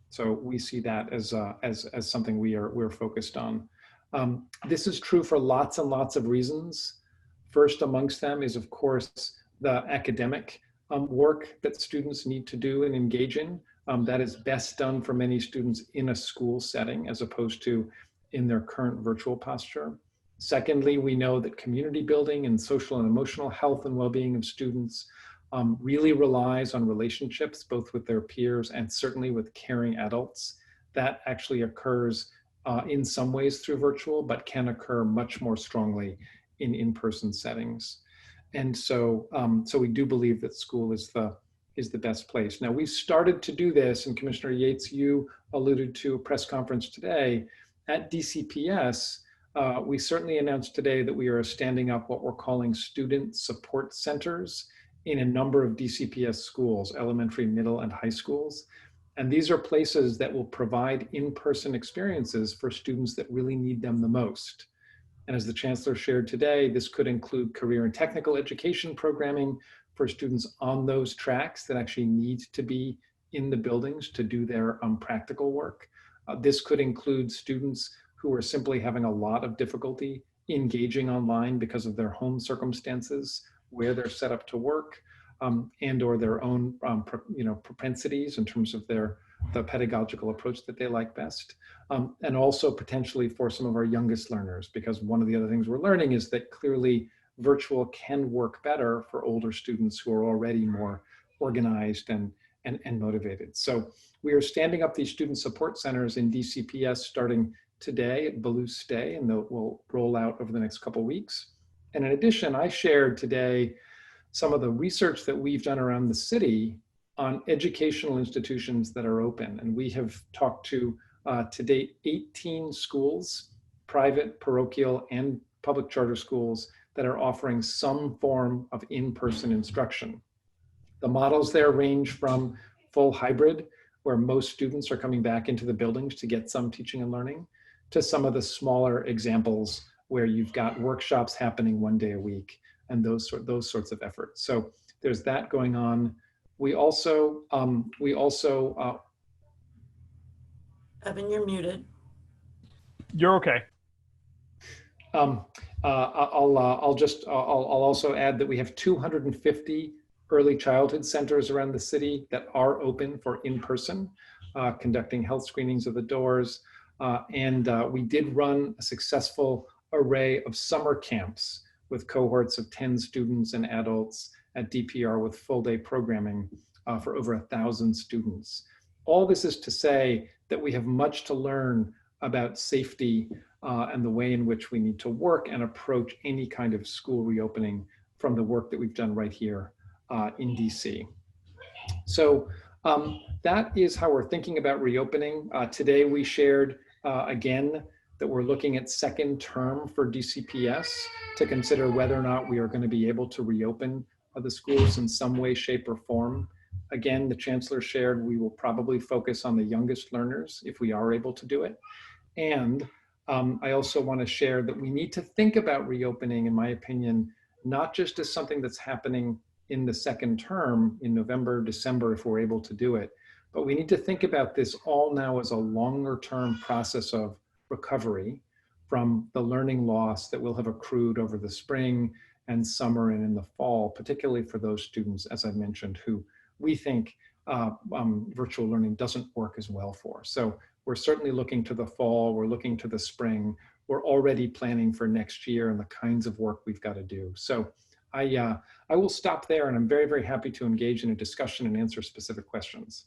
So we see that as something we're focused on. This is true for lots and lots of reasons. First amongst them is, of course, the academic work that students need to do and engage in. That is best done for many students in a school setting as opposed to in their current virtual posture. Secondly, we know that community building and social and emotional health and well-being of students really relies on relationships, both with their peers and certainly with caring adults. That actually occurs in some ways through virtual, but can occur much more strongly in in-person settings. And so, so we do believe that school is the best place. Now, we've started to do this, and Commissioner Yates, you alluded to a press conference today. At DCPS, we certainly announced today that we are standing up what we're calling student support centers in a number of DCPS schools, elementary, middle, and high schools. And these are places that will provide in-person experiences for students that really need them the most. And as the Chancellor shared today, this could include career and technical education programming for students on those tracks that actually need to be in the buildings to do their practical work. This could include students who are simply having a lot of difficulty engaging online because of their home circumstances, where they're set up to work, and or their own propensities in terms of the pedagogical approach that they like best. And also potentially for some of our youngest learners, because one of the other things we're learning is that clearly virtual can work better for older students who are already more organized and motivated. So we are standing up these student support centers in DCPS starting today at Ballouse Day, and will roll out over the next couple of weeks. And in addition, I shared today some of the research that we've done around the city on educational institutions that are open. And we have talked to date 18 schools, private, parochial, and public charter schools that are offering some form of in-person instruction. The models there range from full hybrid, where most students are coming back into the buildings to get some teaching and learning, to some of the smaller examples where you've got workshops happening one day a week and those sorts of efforts. So there's that going on. We also Evan, you're muted. You're okay. I'll also add that we have 250 early childhood centers around the city that are open for in-person, conducting health screenings of the doors. And we did run a successful array of summer camps with cohorts of 10 students and adults at DPR with full day programming for over 1,000 students. All this is to say that we have much to learn about safety and the way in which we need to work and approach any kind of school reopening from the work that we've done right here in DC. So that is how we're thinking about reopening. Today we shared again that we're looking at second term for DCPS to consider whether or not we are going to be able to reopen the schools in some way, shape, or form. Again, the Chancellor shared we will probably focus on the youngest learners if we are able to do it. And I also want to share that we need to think about reopening, in my opinion, not just as something that's happening in the second term in November, December, if we're able to do it, but we need to think about this all now as a longer term process of recovery from the learning loss that will have accrued over the spring and summer and in the fall, particularly for those students, as I mentioned, who we think virtual learning doesn't work as well for. So we're certainly looking to the fall, we're looking to the spring, we're already planning for next year and the kinds of work we've got to do. So I will stop there, and I'm very, very happy to engage in a discussion and answer specific questions.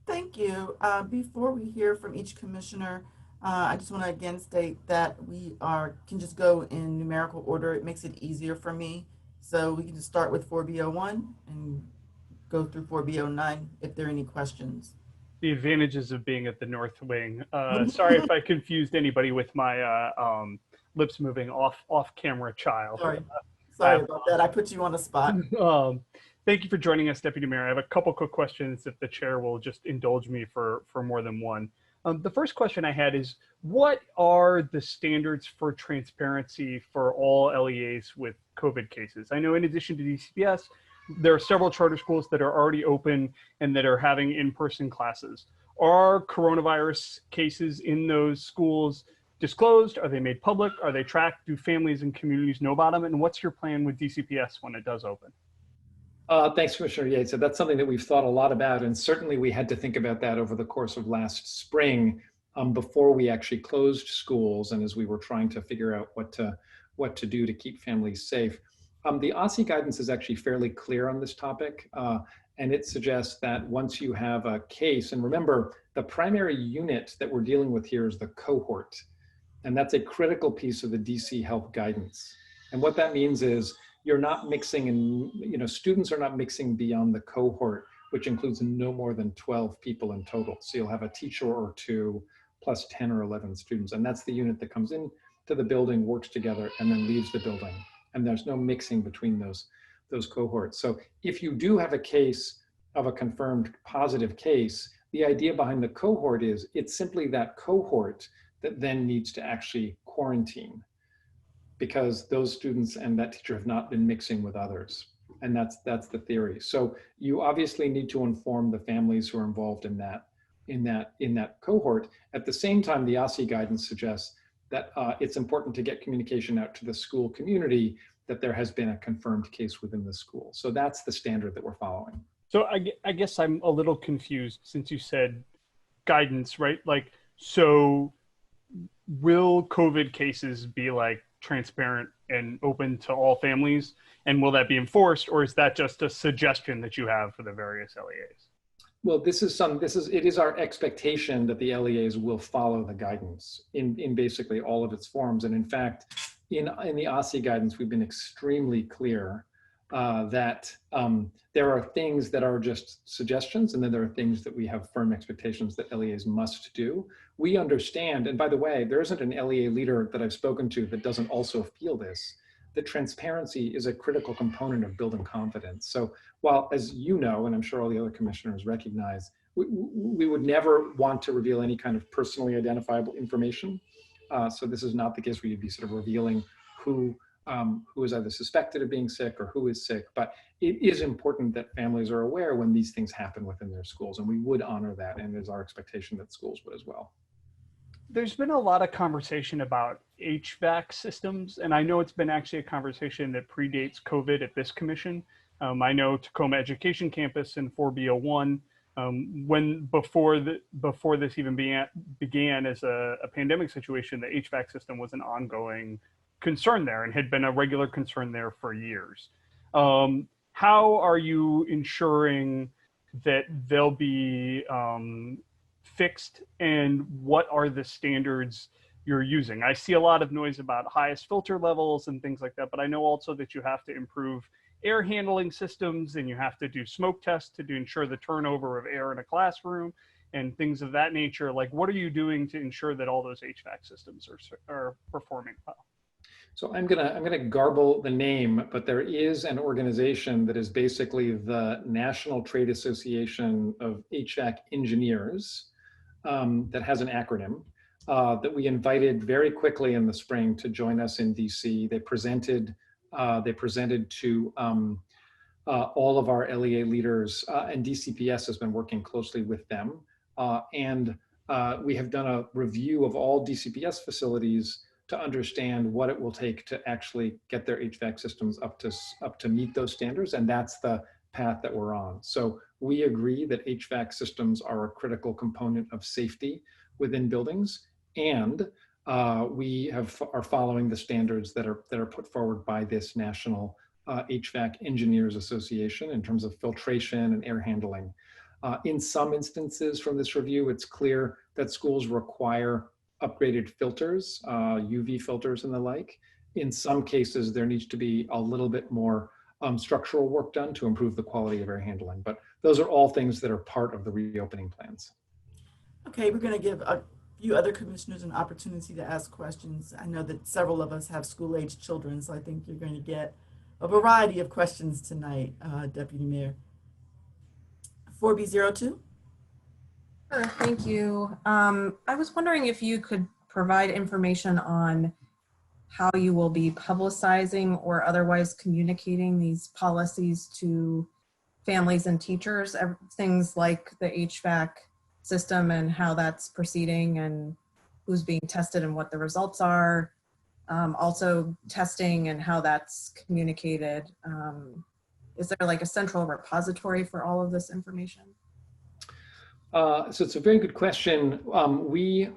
Thank you. Before we hear from each commissioner, I just want to again state that we can just go in numerical order. It makes it easier for me. So we can just start with 4B01 and go through 4B09 if there are any questions. The advantages of being at the North Wing. Sorry if I confused anybody with my lips moving off camera child. Sorry about that. I put you on the spot. Thank you for joining us, Deputy Mayor. I have a couple quick questions if the chair will just indulge me for more than one. The first question I had is, what are the standards for transparency for all LEAs with COVID cases? I know in addition to DCPS, there are several charter schools that are already open and that are having in-person classes. Are coronavirus cases in those schools disclosed? Are they made public? Are they tracked? Do families and communities know about them? And what's your plan with DCPS when it does open? Thanks, Commissioner Yates. So that's something that we've thought a lot about, and certainly we had to think about that over the course of last spring before we actually closed schools and as we were trying to figure out what to do to keep families safe. The OSCE guidance is actually fairly clear on this topic, and it suggests that once you have a case, and remember, the primary unit that we're dealing with here is the cohort, and that's a critical piece of the DC health guidance. And what that means is you're not mixing, and students are not mixing beyond the cohort, which includes no more than 12 people in total. So you'll have a teacher or two plus 10 or 11 students, and that's the unit that comes in to the building, works together, and then leaves the building. And there's no mixing between those cohorts. So if you do have a case of a confirmed positive case, the idea behind the cohort is it's simply that cohort that then needs to actually quarantine, because those students and that teacher have not been mixing with others. And that's the theory. So you obviously need to inform the families who are involved in that cohort. At the same time, the OSCE guidance suggests that it's important to get communication out to the school community that there has been a confirmed case within the school. So that's the standard that we're following. So I guess I'm a little confused since you said guidance, right? Like, so will COVID cases be like transparent and open to all families? And will that be enforced, or is that just a suggestion that you have for the various LEAs? Well, it is our expectation that the LEAs will follow the guidance in basically all of its forms. And in fact, in the OSCE guidance, we've been extremely clear that there are things that are just suggestions, and then there are things that we have firm expectations that LEAs must do. We understand, and by the way, there isn't an LEA leader that I've spoken to that doesn't also feel this, that transparency is a critical component of building confidence. So while, as you know, and I'm sure all the other commissioners recognize, we would never want to reveal any kind of personally identifiable information. So this is not the case where you'd be sort of revealing who is either suspected of being sick or who is sick, but it is important that families are aware when these things happen within their schools, and we would honor that, and it is our expectation that schools would as well. There's been a lot of conversation about HVAC systems, and I know it's been actually a conversation that predates COVID at this commission. I know Tacoma Education Campus and 4B01, before this even began as a pandemic situation, the HVAC system was an ongoing concern there and had been a regular concern there for years. How are you ensuring that they'll be fixed, and what are the standards you're using? I see a lot of noise about highest filter levels and things like that, but I know also that you have to improve air handling systems and you have to do smoke tests to ensure the turnover of air in a classroom and things of that nature. Like, what are you doing to ensure that all those HVAC systems are performing well? So I'm gonna garble the name, but there is an organization that is basically the National Trade Association of HVAC Engineers that has an acronym. that we invited very quickly in the spring to join us in DC. They presented to all of our LEA leaders, and DCPS has been working closely with them. We have done a review of all DCPS facilities to understand what it will take to actually get their HVAC systems up to meet those standards, and that's the path that we're on. So we agree that HVAC systems are a critical component of safety within buildings, and we are following the standards that are put forward by this National HVAC Engineers Association in terms of filtration and air handling. In some instances from this review, it's clear that schools require upgraded filters, UV filters and the like. In some cases, there needs to be a little bit more structural work done to improve the quality of air handling. But those are all things that are part of the reopening plans. Okay, we're going to give a few other commissioners an opportunity to ask questions. I know that several of us have school-aged children, so I think you're going to get a variety of questions tonight, Deputy Mayor. 4B02. Sure, thank you. I was wondering if you could provide information on how you will be publicizing or otherwise communicating these policies to families and teachers, things like the HVAC system and how that's proceeding and who's being tested and what the results are. Also testing and how that's communicated. Is there like a central repository for all of this information? So it's a very good question. We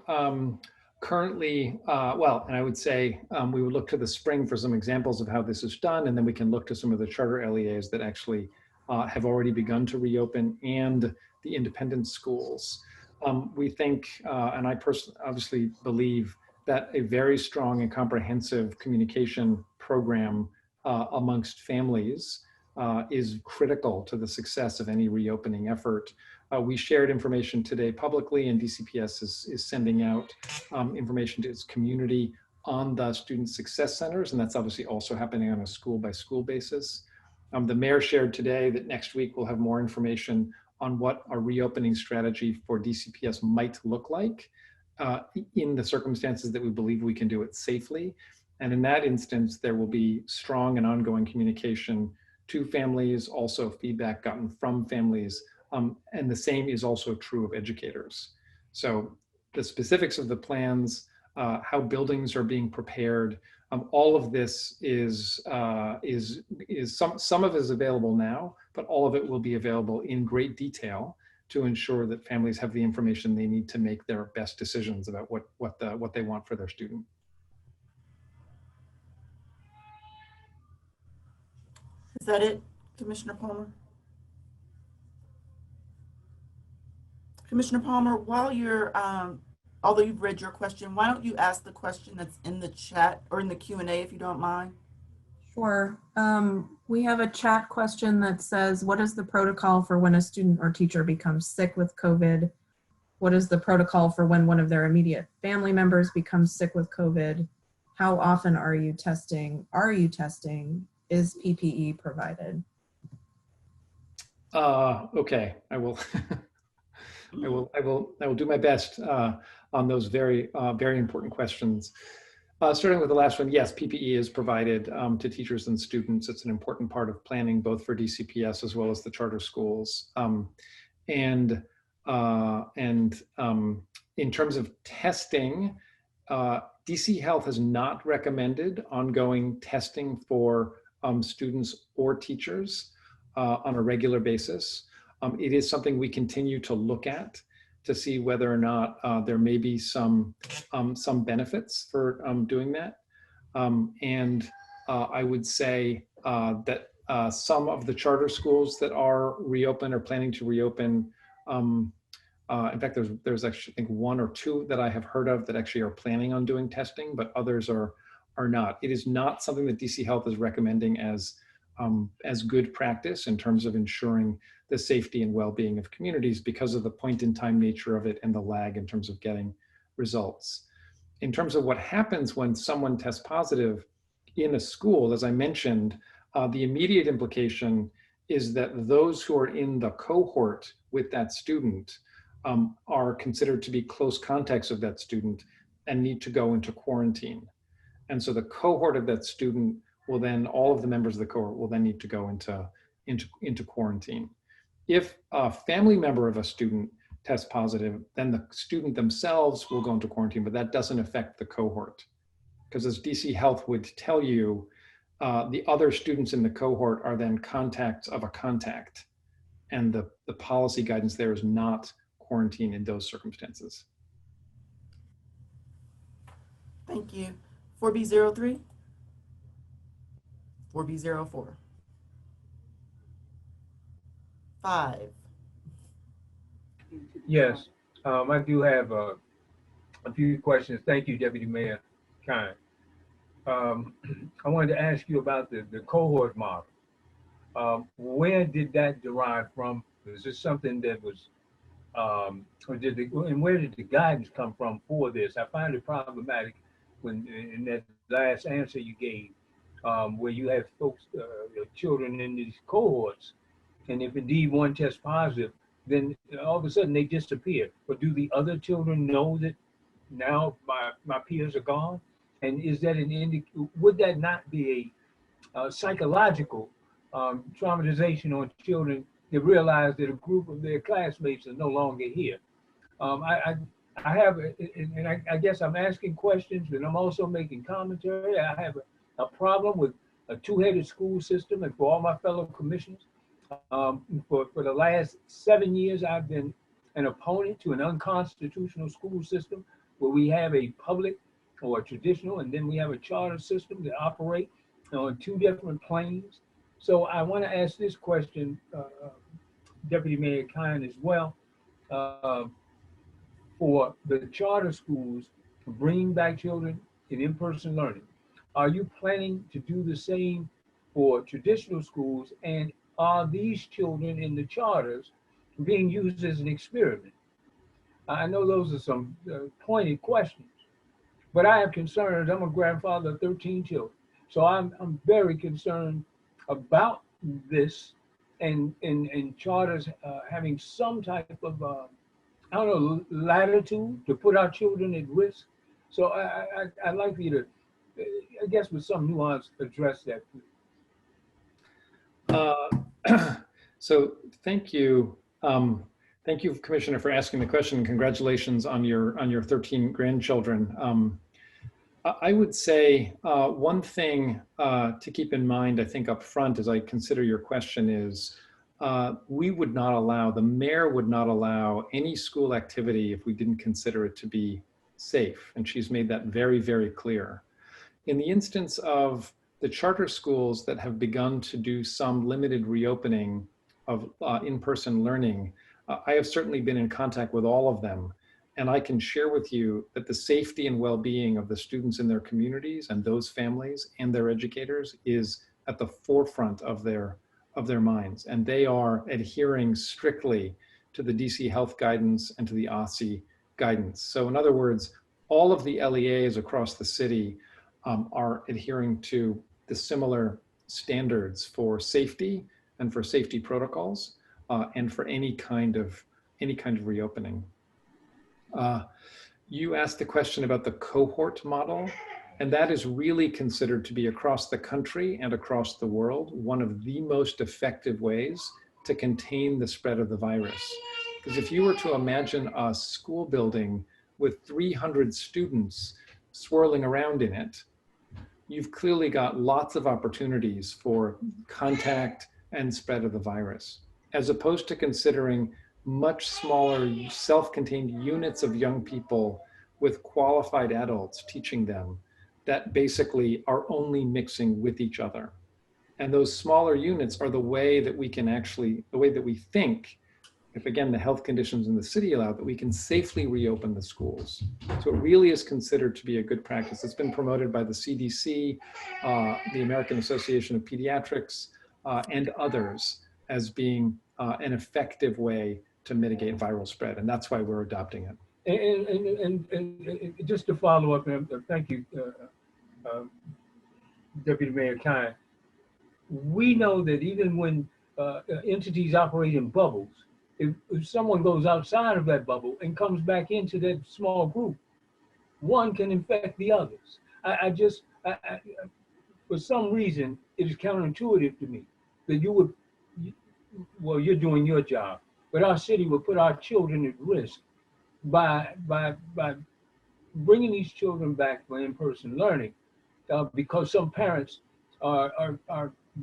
currently, and I would say we would look to the spring for some examples of how this is done, and then we can look to some of the charter LEAs that actually have already begun to reopen and the independent schools. We think, and I personally obviously believe, that a very strong and comprehensive communication program amongst families is critical to the success of any reopening effort. We shared information today publicly, and DCPS is sending out information to its community on the student success centers, and that's obviously also happening on a school-by-school basis. The mayor shared today that next week we'll have more information on what a reopening strategy for DCPS might look like in the circumstances that we believe we can do it safely. And in that instance, there will be strong and ongoing communication to families, also feedback gotten from families, and the same is also true of educators. So the specifics of the plans, how buildings are being prepared, all of this is some of it is available now, but all of it will be available in great detail to ensure that families have the information they need to make their best decisions about what they want for their student. Is that it, Commissioner Palmer? Commissioner Palmer, while you're, although you've read your question, why don't you ask the question that's in the chat or in the Q&A if you don't mind? Sure. We have a chat question that says, what is the protocol for when a student or teacher becomes sick with COVID? What is the protocol for when one of their immediate family members becomes sick with COVID? How often are you testing? Are you testing? Is PPE provided? Okay, I will. I will do my best on those very important questions. Starting with the last one, yes, PPE is provided to teachers and students. It's an important part of planning, both for DCPS as well as the charter schools. In terms of testing, DC Health has not recommended ongoing testing for students or teachers on a regular basis. It is something we continue to look at to see whether or not there may be some benefits for doing that. I would say that some of the charter schools that are reopened or planning to reopen, in fact, there's actually, I think, one or two that I have heard of that actually are planning on doing testing, but others are not. It is not something that DC Health is recommending as good practice in terms of ensuring the safety and well-being of communities because of the point-in-time nature of it and the lag in terms of getting results. In terms of what happens when someone tests positive in a school, as I mentioned, the immediate implication is that those who are in the cohort with that student are considered to be close contacts of that student, and need to go into quarantine. And so the cohort of that student will then, all of the members of the cohort will then need to go into quarantine. If a family member of a student tests positive, then the student themselves will go into quarantine, but that doesn't affect the cohort. Because as DC Health would tell you, the other students in the cohort are then contacts of a contact. And the policy guidance there is not quarantine in those circumstances. Thank you. 4B03? 4B04? 5? Yes, I do have a few questions. Thank you, Deputy Mayor Kine. I wanted to ask you about the cohort model. Where did that derive from? Is this something that was, and where did the guidance come from for this? I find it problematic when in that last answer you gave, where you have folks, children in these cohorts, and if indeed one tests positive, then all of a sudden they disappear. But do the other children know that now my peers are gone? And is that would that not be a psychological traumatization on children that realize that a group of their classmates are no longer here? I have, and I guess I'm asking questions, and I'm also making commentary. I have a problem with a two-headed school system, and for all my fellow commissioners, for the last 7 years, I've been an opponent to an unconstitutional school system where we have a public or a traditional, and then we have a charter system that operate on two different planes. So I want to ask this question, Deputy Mayor Kine, as well. For the charter schools, bringing back children in-person learning, are you planning to do the same for traditional schools? And are these children in the charters being used as an experiment? I know those are some pointed questions, but I have concerns. I'm a grandfather of 13 children. So I'm very concerned about this and charters having some type of, I don't know, latitude to put our children at risk. So I'd like you to, I guess with some nuance, address that, please. So thank you. Thank you, Commissioner, for asking the question. Congratulations on your 13 grandchildren. I would say one thing to keep in mind, I think up front as I consider your question is, we would not allow, the mayor would not allow any school activity if we didn't consider it to be safe. And she's made that very, very clear. In the instance of the charter schools that have begun to do some limited reopening of in-person learning, I have certainly been in contact with all of them. And I can share with you that the safety and well-being of the students in their communities and those families and their educators is at the forefront of their minds. And they are adhering strictly to the DC Health guidance and to the OSCE guidance. So in other words, all of the LEAs across the city are adhering to the similar standards for safety and for safety protocols and for any kind of reopening. You asked the question about the cohort model, and that is really considered to be across the country and across the world one of the most effective ways to contain the spread of the virus. Because if you were to imagine a school building with 300 students swirling around in it, you've clearly got lots of opportunities for contact and spread of the virus, as opposed to considering much smaller self-contained units of young people with qualified adults teaching them that basically are only mixing with each other. And those smaller units are the way that we can actually, the way that we think, if again, the health conditions in the city allow, that we can safely reopen the schools. So it really is considered to be a good practice. It's been promoted by the CDC, the American Association of Pediatrics, and others as being an effective way to mitigate viral spread. And that's why we're adopting it. And just to follow up, and thank you, Deputy Mayor Kine. We know that even when entities operate in bubbles, if someone goes outside of that bubble and comes back into that small group, one can infect the others. For some reason, it is counterintuitive to me that well, you're doing your job, but our city would put our children at risk by bringing these children back for in-person learning because some parents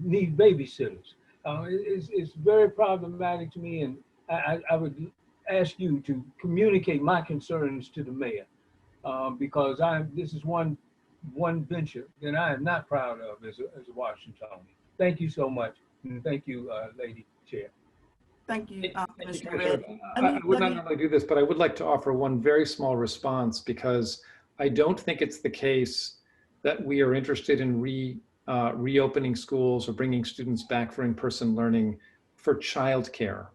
need babysitters. It's very problematic to me, and I would ask you to communicate my concerns to the mayor because this is one venture that I am not proud of as a Washingtonian. Thank you so much, and thank you, Lady Chair. Thank you, Commissioner Commissioner. Red. I would not normally do this, but I would like to offer one very small response because I don't think it's the case that we are interested in reopening schools or bringing students back for in-person learning for childcare.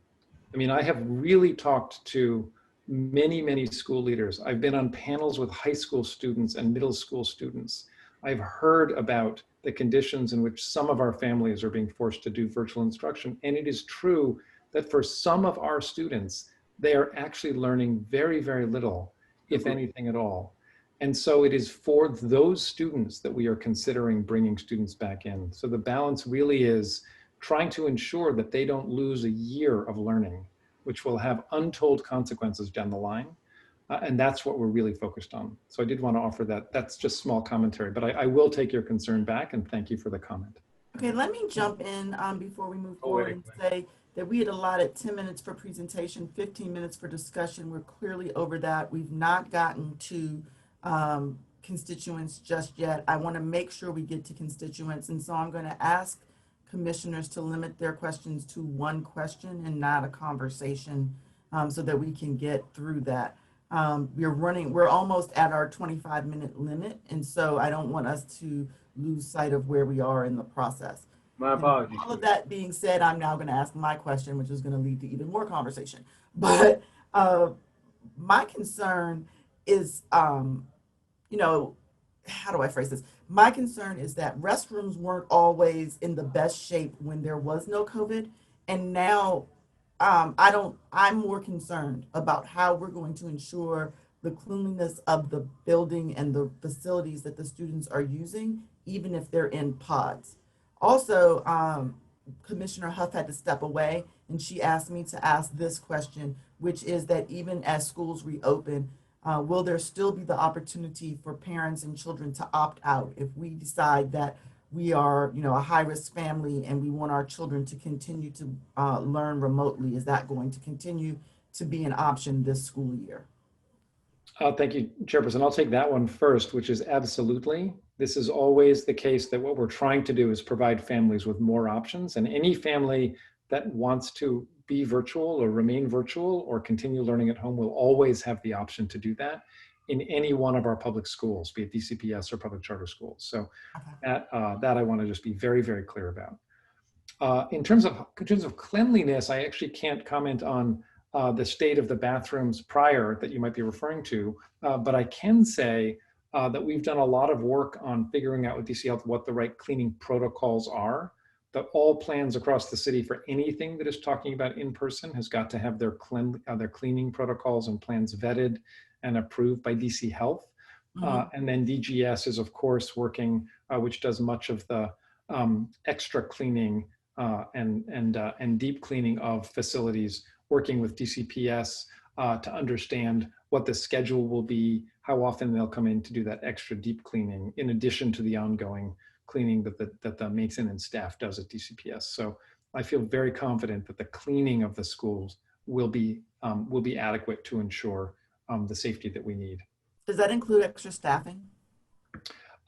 I mean, I have really talked to many school leaders. I've been on panels with high school students and middle school students. I've heard about the conditions in which some of our families are being forced to do virtual instruction. And it is true that for some of our students, they are actually learning very little, if anything at all. And so it is for those students that we are considering bringing students back in. So the balance really is trying to ensure that they don't lose a year of learning, which will have untold consequences down the line. And that's what we're really focused on. So I did want to offer that. That's just small commentary, but I will take your concern back and thank you for the comment. Okay, let me jump in before we move forward and say that we had allotted 10 minutes for presentation, 15 minutes for discussion. We're clearly over that. We've not gotten to constituents just yet. I want to make sure we get to constituents. And so I'm going to ask commissioners to limit their questions to one question and not a conversation so that we can get through that. We're almost at our 25-minute limit. And so I don't want us to lose sight of where we are in the process. My apologies. And all of that being said, I'm now going to ask my question, which is going to lead to even more conversation. But my concern is, you know, how do I phrase this? My concern is that restrooms weren't always in the best shape when there was no COVID. And now I'm more concerned about how we're going to ensure the cleanliness of the building and the facilities that the students are using, even if they're in pods. Also, Commissioner Huff had to step away, and she asked me to ask this question, which is that even as schools reopen, will there still be the opportunity for parents and children to opt out if we decide that we are, you know, a high-risk family and we want our children to continue to learn remotely? Is that going to continue to be an option this school year? Thank you, Chairperson. I'll take that one first, which is absolutely. This is always the case that what we're trying to do is provide families with more options, and any family that wants to be virtual or remain virtual or continue learning at home will always have the option to do that in any one of our public schools, be it DCPS or public charter schools. So that I want to just be very clear about. In terms of cleanliness, I actually can't comment on the state of the bathrooms prior that you might be referring to, but I can say that we've done a lot of work on figuring out with DC Health what the right cleaning protocols are. That all plans across the city for anything that is talking about in person has got to have their cleaning protocols and plans vetted and approved by DC Health. And then DGS is of course working, which does much of the extra cleaning and deep cleaning of facilities, working with DCPS to understand what the schedule will be, how often they'll come in to do that extra deep cleaning, in addition to the ongoing cleaning that the maintenance staff does at DCPS. So I feel very confident that the cleaning of the schools will be adequate to ensure the safety that we need. Does that include extra staffing?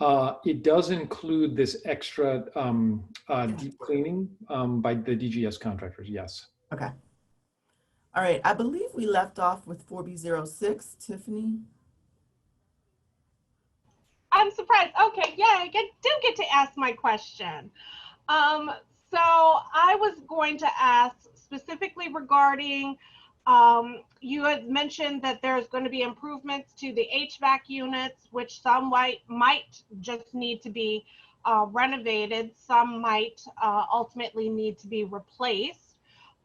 It does include this extra deep cleaning by the DGS contractors, yes. Okay. All right, I believe we left off with 4B06, Tiffany. I'm surprised. Okay, yeah, I do get to ask my question. So I was going to ask specifically regarding, you had mentioned that there's going to be improvements to the HVAC units, which some might just need to be renovated. Some might ultimately need to be replaced.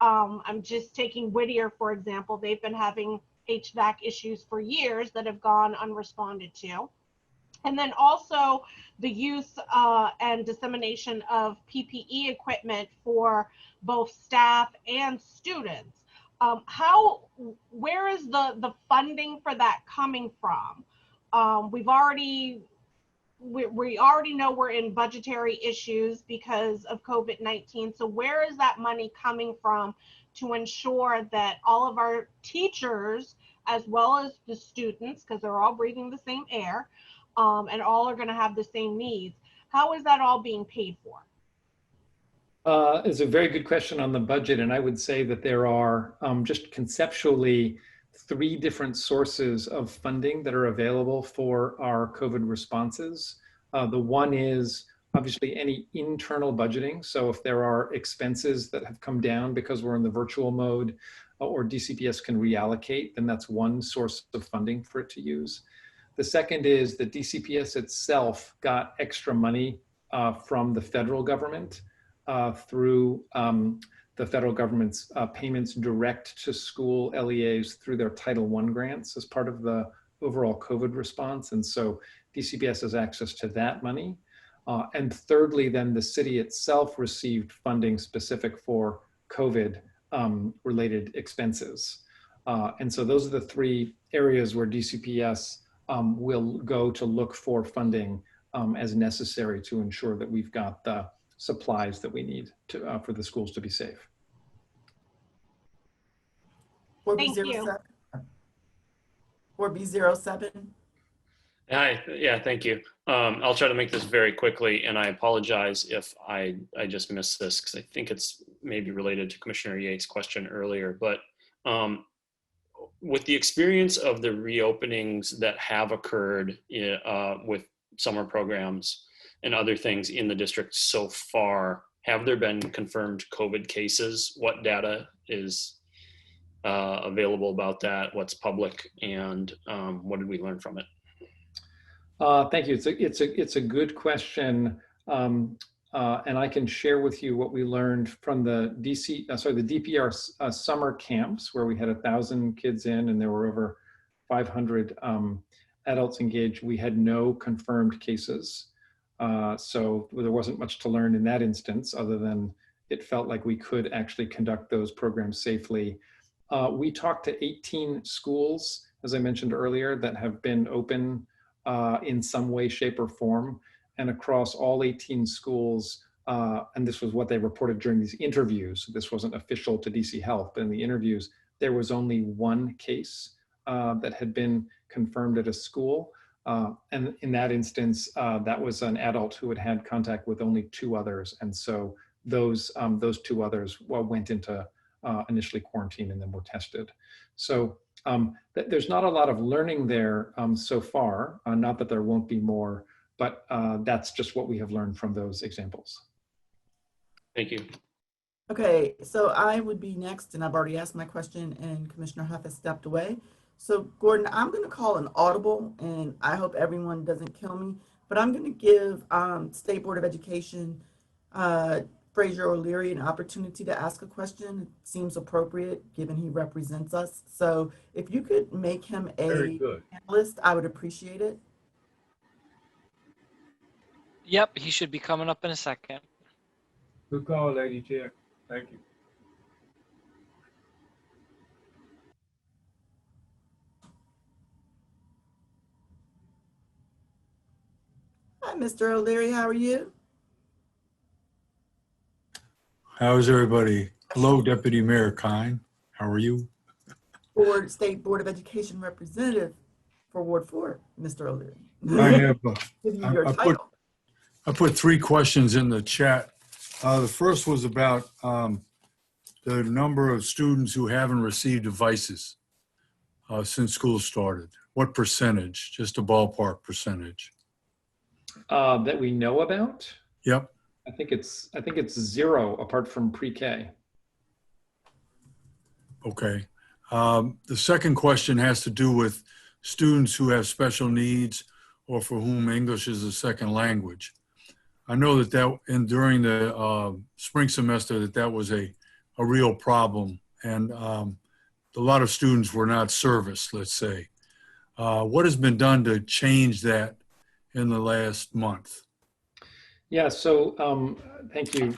I'm just taking Whittier, for example. They've been having HVAC issues for years that have gone unresponded to. And then also the use and dissemination of PPE equipment for both staff and students. Where is the funding for that coming from? We already know we're in budgetary issues because of COVID-19. So where is that money coming from to ensure that all of our teachers, as well as the students, because they're all breathing the same air, and all are going to have the same needs, how is that all being paid for? It's a very good question on the budget, and I would say that there are just conceptually 3 different sources of funding that are available for our COVID responses. The one is obviously any internal budgeting. So if there are expenses that have come down because we're in the virtual mode or DCPS can reallocate, then that's one source of funding for it to use. The second is that DCPS itself got extra money from the federal government through the federal government's payments direct to school LEAs through their Title I grants as part of the overall COVID response. And so DCPS has access to that money. And thirdly, then the city itself received funding specific for COVID related expenses. And so those are the 3 areas where DCPS will go to look for funding as necessary to ensure that we've got the supplies that we need to, for the schools to be safe. Thank you. 4B07. Hi, yeah, thank you. I'll try to make this very quickly, and I apologize if I just missed this because I think it's maybe related to Commissioner Yates' question earlier. But with the experience of the reopenings that have occurred with summer programs and other things in the district so far, have there been confirmed COVID cases? What data is available about that? What's public, and what did we learn from it? Thank you. It's a good question, and I can share with you what we learned from the DPR summer camps, where we had 1,000 kids in, and there were over 500 adults engaged. We had no confirmed cases, so there wasn't much to learn in that instance, other than it felt like we could actually conduct those programs safely. We talked to 18 schools, as I mentioned earlier, that have been open in some way, shape, or form. And across all 18 schools, and this was what they reported during these interviews, this wasn't official to DC Health, but in the interviews, there was only 1 case that had been confirmed at a school. And in that instance, that was an adult who had had contact with only 2 others. And so those 2 others went into initially quarantine and then were tested. So there's not a lot of learning there so far, not that there won't be more, but that's just what we have learned from those examples. Thank you. Okay, so I would be next, and I've already asked my question, and Commissioner Huff has stepped away. So Gordon, I'm going to call an audible, and I hope everyone doesn't kill me, but I'm going to give State Board of Education Fraser O'Leary an opportunity to ask a question. It seems appropriate given he represents us. So if you could make him a panelist, I would appreciate it. Yep, he should be coming up in a second. Good call, Lady Chair. Thank you. Hi, Mr. O'Leary, how are you? How's everybody? Hello, Deputy Mayor Kine. How are you? State Board of Education representative for Ward 4, Mr. O'Leary. I have, I put 3 questions in the chat. The first was about the number of students who haven't received devices since school started. What percentage? Just a ballpark percentage. That we know about? Yep. I think it's 0 apart from pre-K. Okay. The second question has to do with students who have special needs or for whom English is a second language. I know that during the spring semester that was a real problem, and the a lot of students were not serviced, let's say. What has been done to change that in the last month? Yeah, so thank you,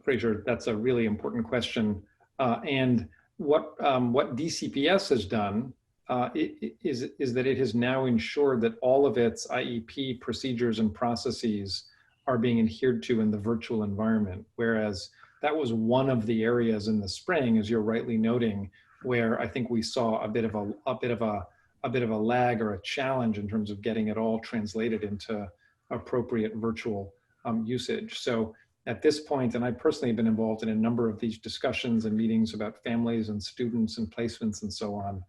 Fraser. That's a really important question. And what DCPS has done is that it has now ensured that all of its IEP procedures and processes are being adhered to in the virtual environment, whereas that was one of the areas in the spring, as you're rightly noting, where I think we saw a bit of a lag or a challenge in terms of getting it all translated into appropriate virtual usage. So at this point, and I personally have been involved in a number of these discussions and meetings about families and students and placements and so on,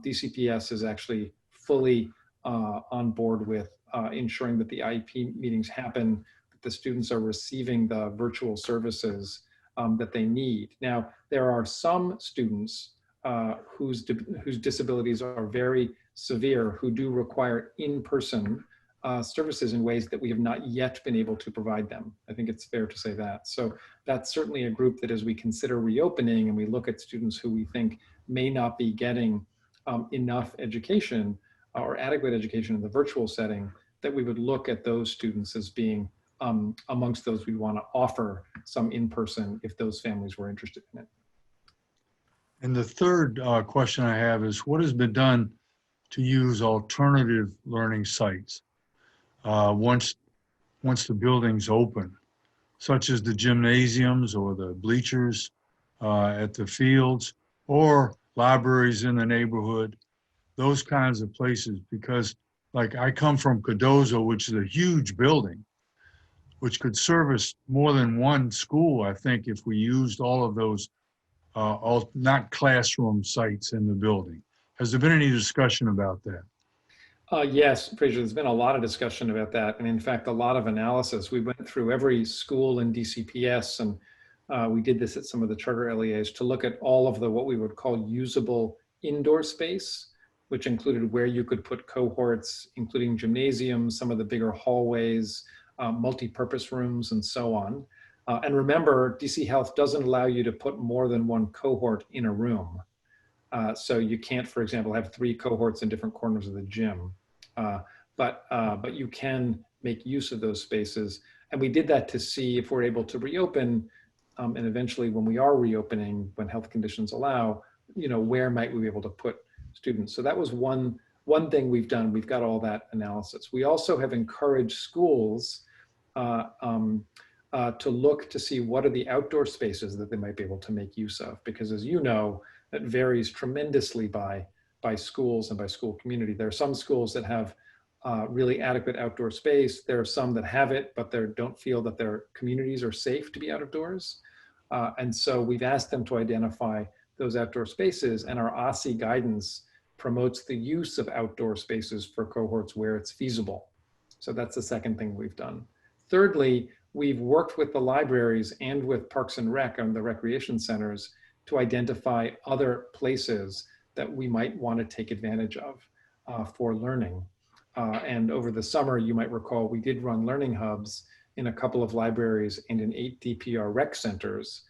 DCPS is actually fully on board with ensuring that the IEP meetings happen, that the students are receiving the virtual services that they need. Now, there are some students whose disabilities are very severe who do require in-person services in ways that we have not yet been able to provide them. I think it's fair to say that. So that's certainly a group that as we consider reopening and we look at students who we think may not be getting enough education or adequate education in the virtual setting, that we would look at those students as being amongst those we want to offer some in-person if those families were interested in it. And the third question I have is, what has been done to use alternative learning sites once the building's open, such as the gymnasiums or the bleachers at the fields or libraries in the neighborhood, those kinds of places? Because like I come from Cardozo, which is a huge building, which could service more than one school, I think, if we used all of those not classroom sites in the building. Has there been any discussion about that? Yes, Fraser, there's been a lot of discussion about that. And in fact, a lot of analysis. We went through every school in DCPS, and we did this at some of the charter LEAs to look at all of the what we would call usable indoor space, which included where you could put cohorts, including gymnasiums, some of the bigger hallways, multi-purpose rooms, and so on. And remember, DC Health doesn't allow you to put more than one cohort in a room. So you can't, for example, have 3 cohorts in different corners of the gym. But you can make use of those spaces. And we did that to see if we're able to reopen, and eventually when we are reopening, when health conditions allow, where might we be able to put students? So that was one thing we've done. We've got all that analysis. We also have encouraged schools to look to see what are the outdoor spaces that they might be able to make use of, because as you know, that varies tremendously by schools and by school community. There are some schools that have really adequate outdoor space. There are some that have it, but they don't feel that their communities are safe to be outdoors. And so we've asked them to identify those outdoor spaces, and our OSCE guidance promotes the use of outdoor spaces for cohorts where it's feasible. So that's the second thing we've done. Thirdly, we've worked with the libraries and with Parks and Rec and the recreation centers to identify other places that we might want to take advantage of for learning. And over the summer, you might recall, we did run learning hubs in a couple of libraries and in 8 DPR rec centers,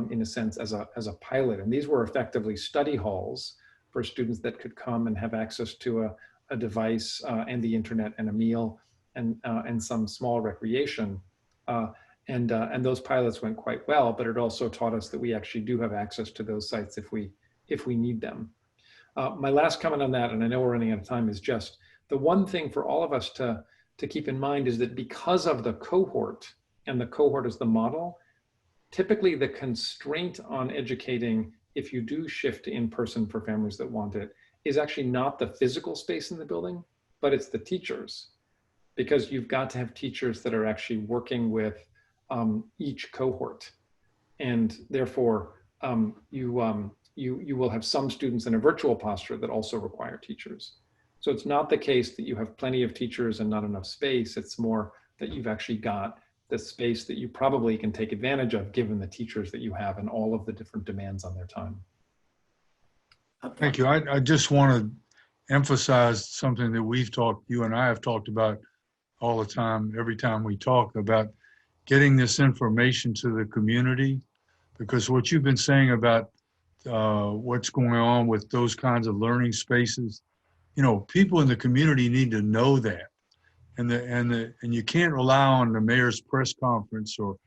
in a sense, as a pilot. And these were effectively study halls for students that could come and have access to a device and the internet and a meal and some small recreation. And those pilots went quite well, but it also taught us that we actually do have access to those sites if we need them. My last comment on that, and I know we're running out of time, is just the one thing for all of us to keep in mind is that because of the cohort, and the cohort is the model, typically the constraint on educating, if you do shift to in-person for families that want it, is actually not the physical space in the building, but it's the teachers. Because you've got to have teachers that are actually working with each cohort. And therefore, you will have some students in a virtual posture that also require teachers. So it's not the case that you have plenty of teachers and not enough space. It's more that you've actually got the space that you probably can take advantage of given the teachers that you have and all of the different demands on their time. Thank you. I just want to emphasize something that you and I have talked about all the time, every time we talk about getting this information to the community, because what you've been saying about what's going on with those kinds of learning spaces. You know, people in the community need to know that. And you can't rely on the mayor's press conference or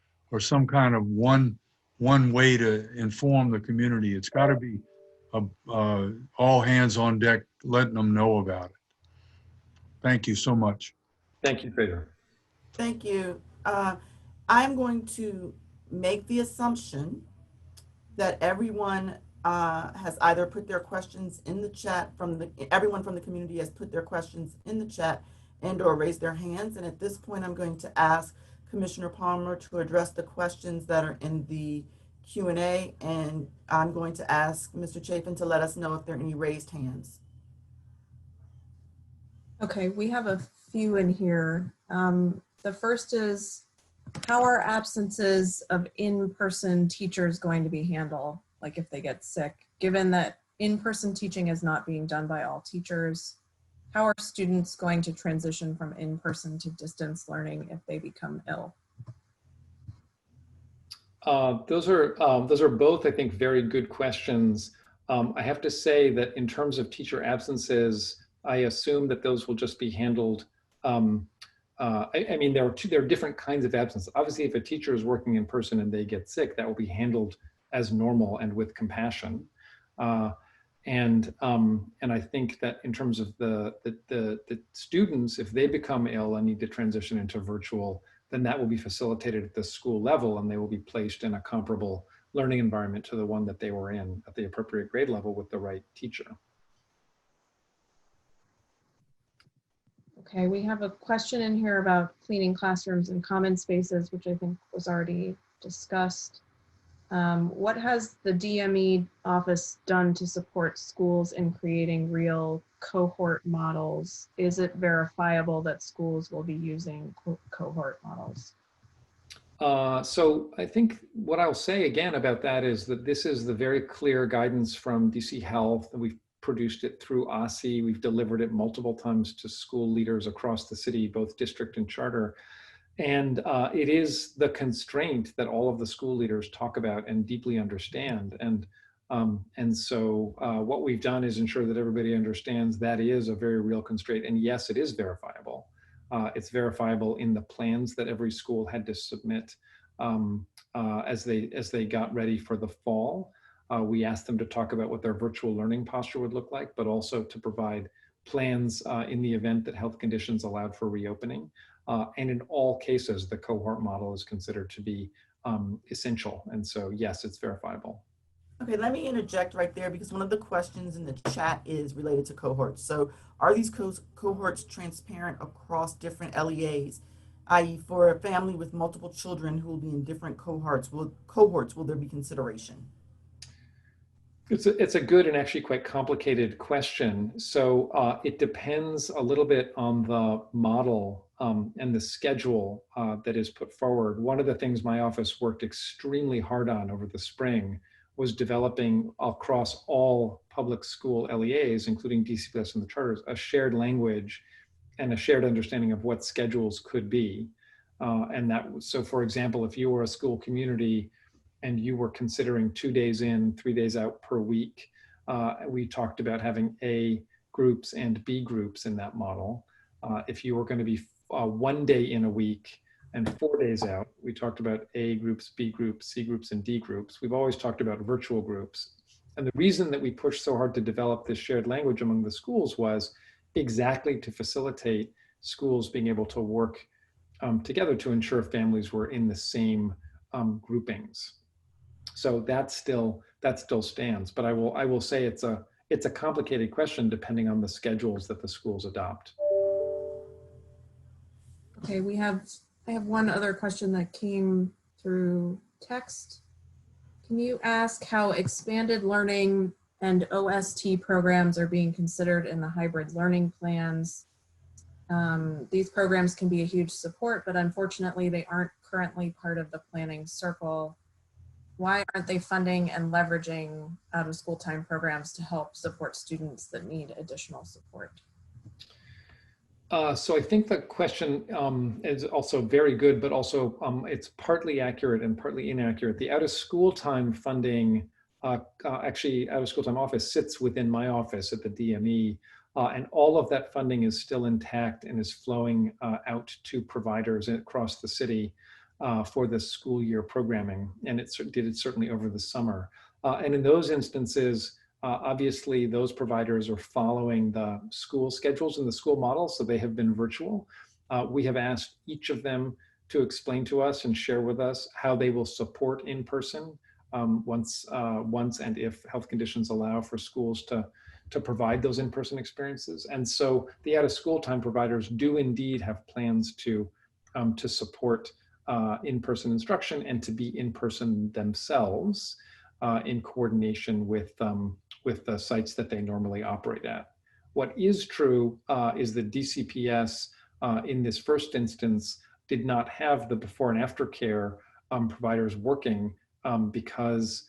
some kind of one way to inform the community. It's got to be all hands on deck, letting them know about it. Thank you so much. Thank you, Fraser. Thank you. I'm going to make the assumption that everyone has either put their questions in the chat everyone from the community has put their questions in the chat and or raised their hands. And at this point, I'm going to ask Commissioner Palmer to address the questions that are in the Q&A. And I'm going to ask Mr. Chapin to let us know if there are any raised hands. Okay, we have a few in here. The first is, how are absences of in-person teachers going to be handled, like if they get sick, given that in-person teaching is not being done by all teachers? How are students going to transition from in-person to distance learning if they become ill? Those are both, I think, very good questions. I have to say that in terms of teacher absences, I assume that those will just be handled. I mean, there are different kinds of absence. Obviously, if a teacher is working in person and they get sick, that will be handled as normal and with compassion. And I think that in terms of the students, if they become ill and need to transition into virtual, then that will be facilitated at the school level, and they will be placed in a comparable learning environment to the one that they were in at the appropriate grade level with the right teacher. Okay, we have a question in here about cleaning classrooms and common spaces, which I think was already discussed. What has the DME office done to support schools in creating real cohort models? Is it verifiable that schools will be using cohort models? So I think what I'll say again about that is that this is the very clear guidance from DC Health, and we've produced it through OSSI. We've delivered it multiple times to school leaders across the city, both district and charter. And it is the constraint that all of the school leaders talk about and deeply understand. And so what we've done is ensure that everybody understands that is a very real constraint. And yes, it is verifiable. It's verifiable in the plans that every school had to submit as they got ready for the fall. We asked them to talk about what their virtual learning posture would look like, but also to provide plans in the event that health conditions allowed for reopening. And in all cases, the cohort model is considered to be essential. And so, yes, it's verifiable. Okay, let me interject right there because one of the questions in the chat is related to cohorts. So are these cohorts transparent across different LEAs, i.e. for a family with multiple children who will be in different cohorts, will there be consideration? It's a good and actually quite complicated question. So it depends a little bit on the model and the schedule that is put forward. One of the things my office worked extremely hard on over the spring was developing across all public school LEAs, including DCPS and the charters, a shared language and a shared understanding of what schedules could be. So for example, if you were a school community and you were considering 2 days in, 3 days out per week, we talked about having A groups and B groups in that model. If you were going to be 1 day in a week and 4 days out, we talked about A groups, B groups, C groups, and D groups. We've always talked about virtual groups. And the reason that we pushed so hard to develop this shared language among the schools was exactly to facilitate schools being able to work together to ensure families were in the same groupings. So that still stands, but I will say it's a complicated question depending on the schedules that the schools adopt. Okay, I have one other question that came through text. Can you ask how expanded learning and OST programs are being considered in the hybrid learning plans? These programs can be a huge support, but unfortunately they aren't currently part of the planning circle. Why aren't they funding and leveraging out of school time programs to help support students that need additional support? So I think the question is also very good, but also it's partly accurate and partly inaccurate. The out of school time funding actually out of school time office sits within my office at the DME. And all of that funding is still intact and is flowing out to providers across the city for the school year programming. And it did it certainly over the summer. And in those instances, obviously those providers are following the school schedules and the school model, so they have been virtual. We have asked each of them to explain to us and share with us how they will support in person once and if health conditions allow for schools to provide those in-person experiences. And so the out-of-school time providers do indeed have plans to support in-person instruction and to be in-person themselves in coordination with the sites that they normally operate at. What is true is that DCPS in this first instance did not have the before and after care providers working because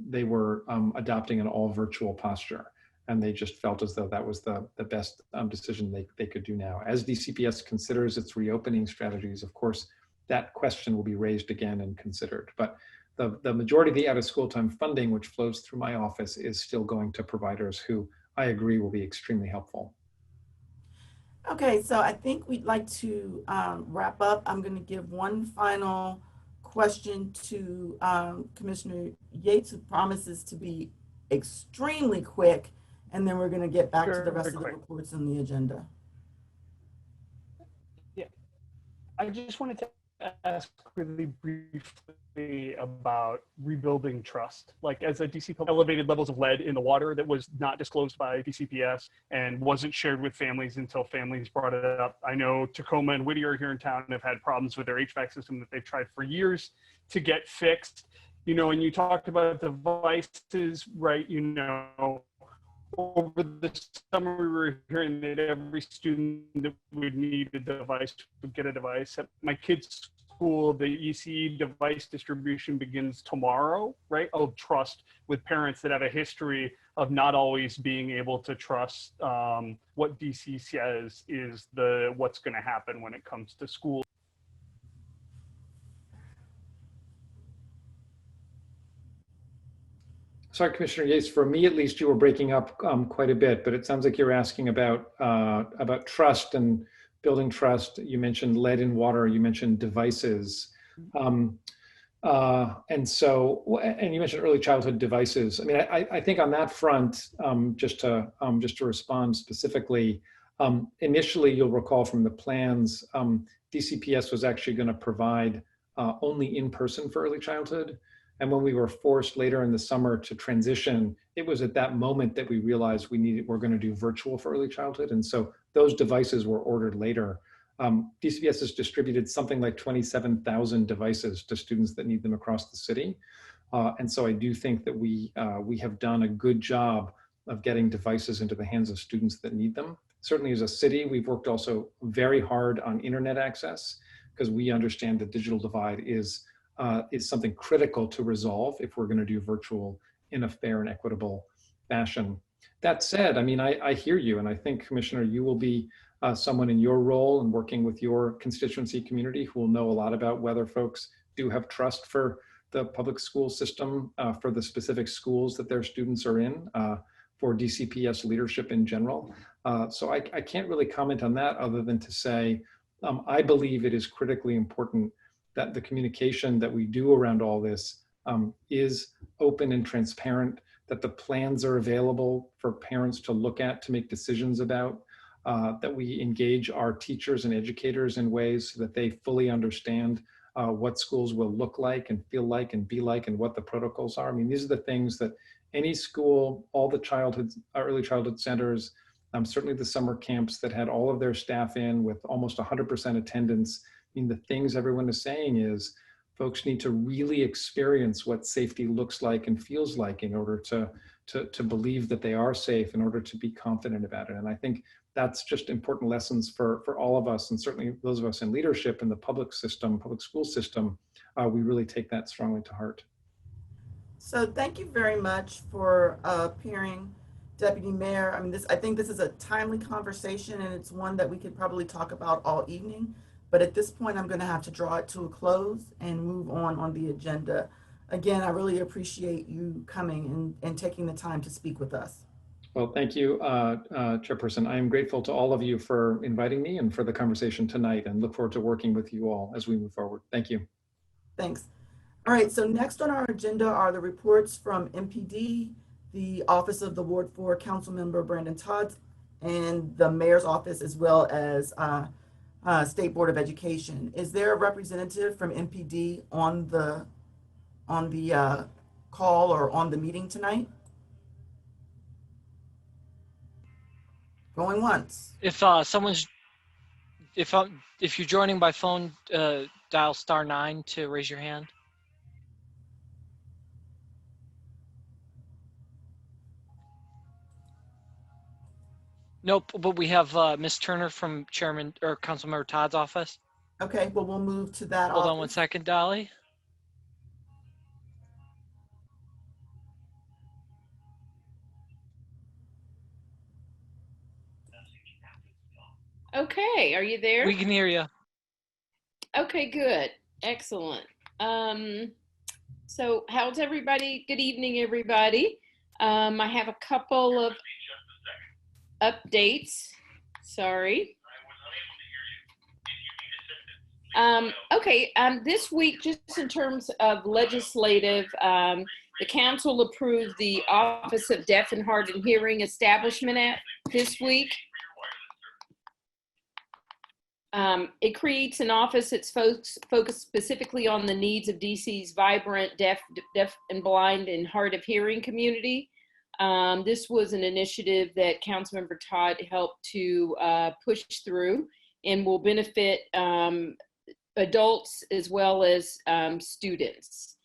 they were adopting an all virtual posture. And they just felt as though that was the best decision they could do now. As DCPS considers its reopening strategies, of course, that question will be raised again and considered. But the majority of the out of school time funding, which flows through my office, is still going to providers who I agree will be extremely helpful. Okay, so I think we'd like to wrap up. I'm going to give one final question to Commissioner Yates, who promises to be extremely quick, and then we're going to get back to the rest of the reports on the agenda. Yeah, I just wanted to ask really briefly about rebuilding trust. Like, as a DC public, elevated levels of lead in the water that was not disclosed by DCPS and wasn't shared with families until families brought it up. I know Tacoma and Whittier here in town have had problems with their HVAC system that they've tried for years to get fixed. You know, and you talked about devices, right? You know, over the summer we were hearing that every student that would need a device would get a device. At my kids' school, the ECE device distribution begins tomorrow, right? Of trust with parents that have a history of not always being able to trust what DC says is what's going to happen when it comes to school. Sorry, Commissioner Yates, for me at least, you were breaking up quite a bit, but it sounds like you're asking about trust and building trust. You mentioned lead in water, you mentioned devices. And you mentioned early childhood devices. I mean, I think on that front, just to respond specifically, initially you'll recall from the plans, DCPS was actually going to provide only in person for early childhood. And when we were forced later in the summer to transition, it was at that moment that we realized we're going to do virtual for early childhood. And so those devices were ordered later. DCPS has distributed something like 27,000 devices to students that need them across the city. And so I do think that we have done a good job of getting devices into the hands of students that need them. Certainly as a city, we've worked also very hard on internet access because we understand the digital divide is something critical to resolve if we're going to do virtual in a fair and equitable fashion. That said, I mean, I hear you, and I think, Commissioner, you will be someone in your role and working with your constituency community who will know a lot about whether folks do have trust for the public school system, for the specific schools that their students are in, for DCPS leadership in general. So I can't really comment on that other than to say, I believe it is critically important that the communication that we do around all this is open and transparent, that the plans are available for parents to look at, to make decisions about, that we engage our teachers and educators in ways so that they fully understand what schools will look like and feel like and be like and what the protocols are. I mean, these are the things that any school, all the early childhood centers, certainly the summer camps that had all of their staff in with almost 100% attendance. I mean, the things everyone is saying is folks need to really experience what safety looks like and feels like in order to believe that they are safe, in order to be confident about it. And I think that's just important lessons for all of us, and certainly those of us in leadership in the public system, public school system, we really take that strongly to heart. So thank you very much for appearing, Deputy Mayor. I mean, I think this is a timely conversation, and it's one that we could probably talk about all evening. But at this point, I'm going to have to draw it to a close and move on the agenda. again, I really appreciate you coming and taking the time to speak with us. Well, thank you, Chairperson. I am grateful to all of you for inviting me and for the conversation tonight, and look forward to working with you all as we move forward. Thank you. Thanks. All right, so next on our agenda are the reports from MPD, the Office of the Ward 4 Councilmember Brandon Todd, and the Mayor's Office, as well as State Board of Education. Is there a representative from MPD on the call or on the meeting tonight? Going once. If if you're joining by phone, dial *9 to raise your hand. Nope, but we have Ms. Turner from Chairman or Councilmember Todd's office. Okay, well, we'll move to that. Hold on one second, Dolly. Okay, are you there? We can hear you. Okay, good. Excellent. So how's everybody? Good evening, everybody. I have a couple of updates. Sorry. Okay, this week, just in terms of legislative, the council approved the Office of Deaf and Hard of Hearing Establishment Act this week. It creates an office that's focused specifically on the needs of DC's vibrant deaf and blind and hard of hearing community. This was an initiative that Councilmember Todd helped to push through and will benefit adults as well as students.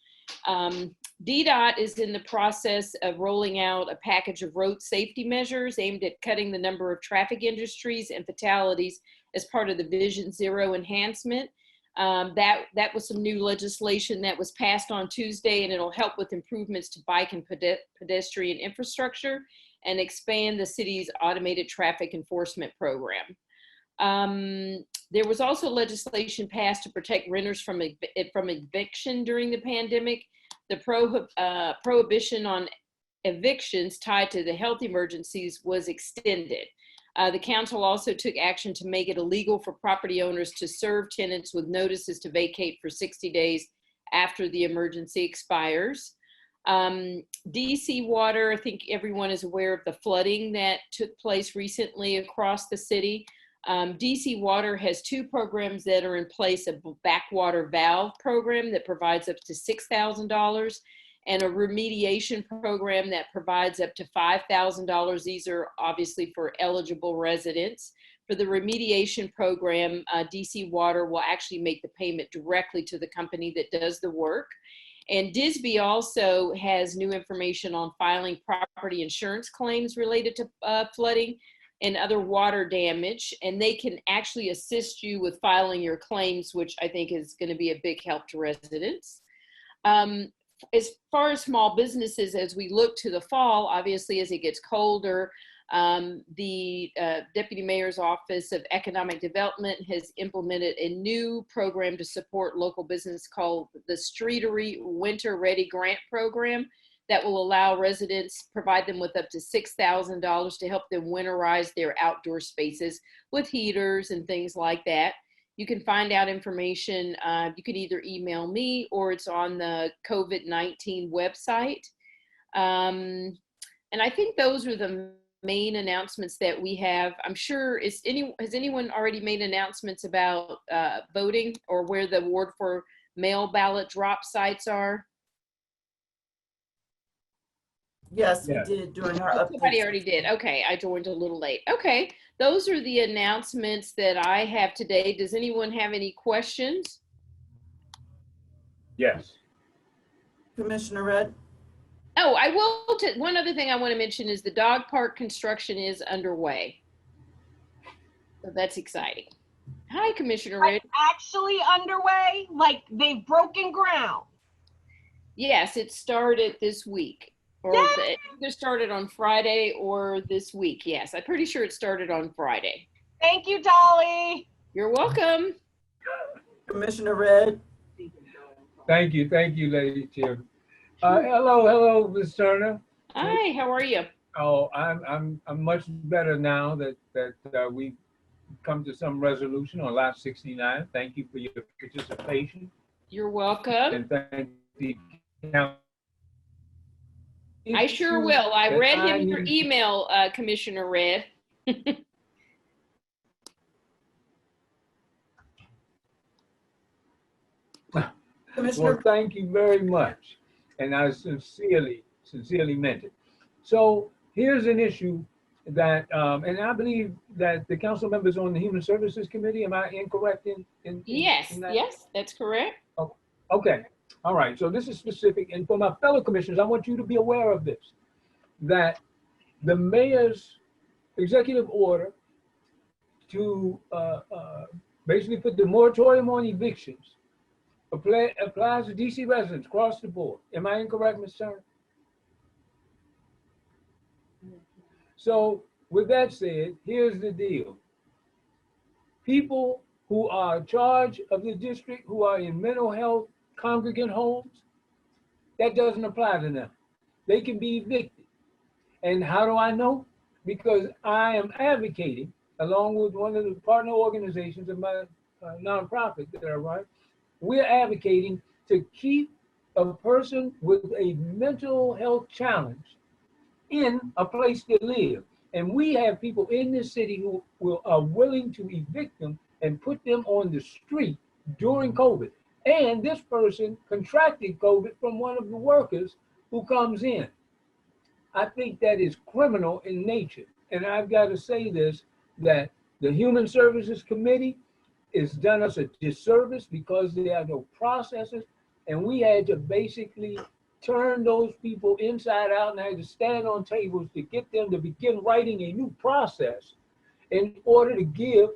DDOT is in the process of rolling out a package of road safety measures aimed at cutting the number of traffic injuries and fatalities as part of the Vision Zero enhancement. That was some new legislation that was passed on Tuesday, and it'll help with improvements to bike and pedestrian infrastructure and expand the city's automated traffic enforcement program. There was also legislation passed to protect renters from eviction during the pandemic. The prohibition on evictions tied to the health emergencies was extended. The council also took action to make it illegal for property owners to serve tenants with notices to vacate for 60 days after the emergency expires. DC Water, I think everyone is aware of the flooding that took place recently across the city. DC Water has two programs that are in place, a backwater valve program that provides up to $6,000 and a remediation program that provides up to $5,000. These are obviously for eligible residents. For the remediation program, DC Water will actually make the payment directly to the company that does the work. And DSB also has new information on filing property insurance claims related to flooding and other water damage, and they can actually assist you with filing your claims, which I think is going to be a big help to residents. As far as small businesses, as we look to the fall, obviously as it gets colder, the Deputy Mayor's Office of Economic Development has implemented a new program to support local business called the Streetery Winter Ready Grant Program that will allow residents, provide them with up to $6,000 to help them winterize their outdoor spaces with heaters and things like that. You can find out information, you can either email me or it's on the COVID-19 website. And I think those are the main announcements that we have. I'm sure, has anyone already made announcements about voting or where the Ward 4 mail ballot drop sites are? Yes, we did during our update. Somebody already did. Okay, I joined a little late. Okay, those are the announcements that I have today. Does anyone have any questions? Yes. Commissioner Red? Oh, I will. One other thing I want to mention is the dog park construction is underway. So that's exciting. Hi, Commissioner Red. Actually underway? Like they've broken ground? Yes, it started this week. Or it either started on Friday or this week. Yes, I'm pretty sure it started on Friday. Thank you, Dolly. You're welcome. Commissioner Red? Thank you, Lady Chair. Hello, Ms. Turner. Hi, how are you? Oh, I'm much better now that we come to some resolution on lot 69. Thank you for your participation. You're welcome. And thank the council. I sure will. I that read I him your need- email, Commissioner Red. Commissioner, Well, thank you very much. And I sincerely meant it. So here's an issue that, and I believe that the council members on the Human Services Committee, am I incorrect in Yes, that? yes, that's correct. Okay, all right, so this is specific, and for my fellow commissioners, I want you to be aware of this, that the mayor's executive order to basically put the moratorium on evictions applies to DC residents across the board. Am I incorrect, Ms. Turner? So with that said, here's the deal. People who are in charge of the district, who are in mental health congregant homes, that doesn't apply to them. They can be evicted. And how do I know? Because I am advocating, along with one of the partner organizations of my nonprofit that I run, we're advocating to keep a person with a mental health challenge in a place to live. And we have people in this city who are willing to evict them and put them on the street during COVID. And this person contracted COVID from one of the workers who comes in. I think that is criminal in nature. And I've got to say this, that the Human Services Committee has done us a disservice because there are no processes. And we had to basically turn those people inside out and had to stand on tables to get them to begin writing a new process in order to give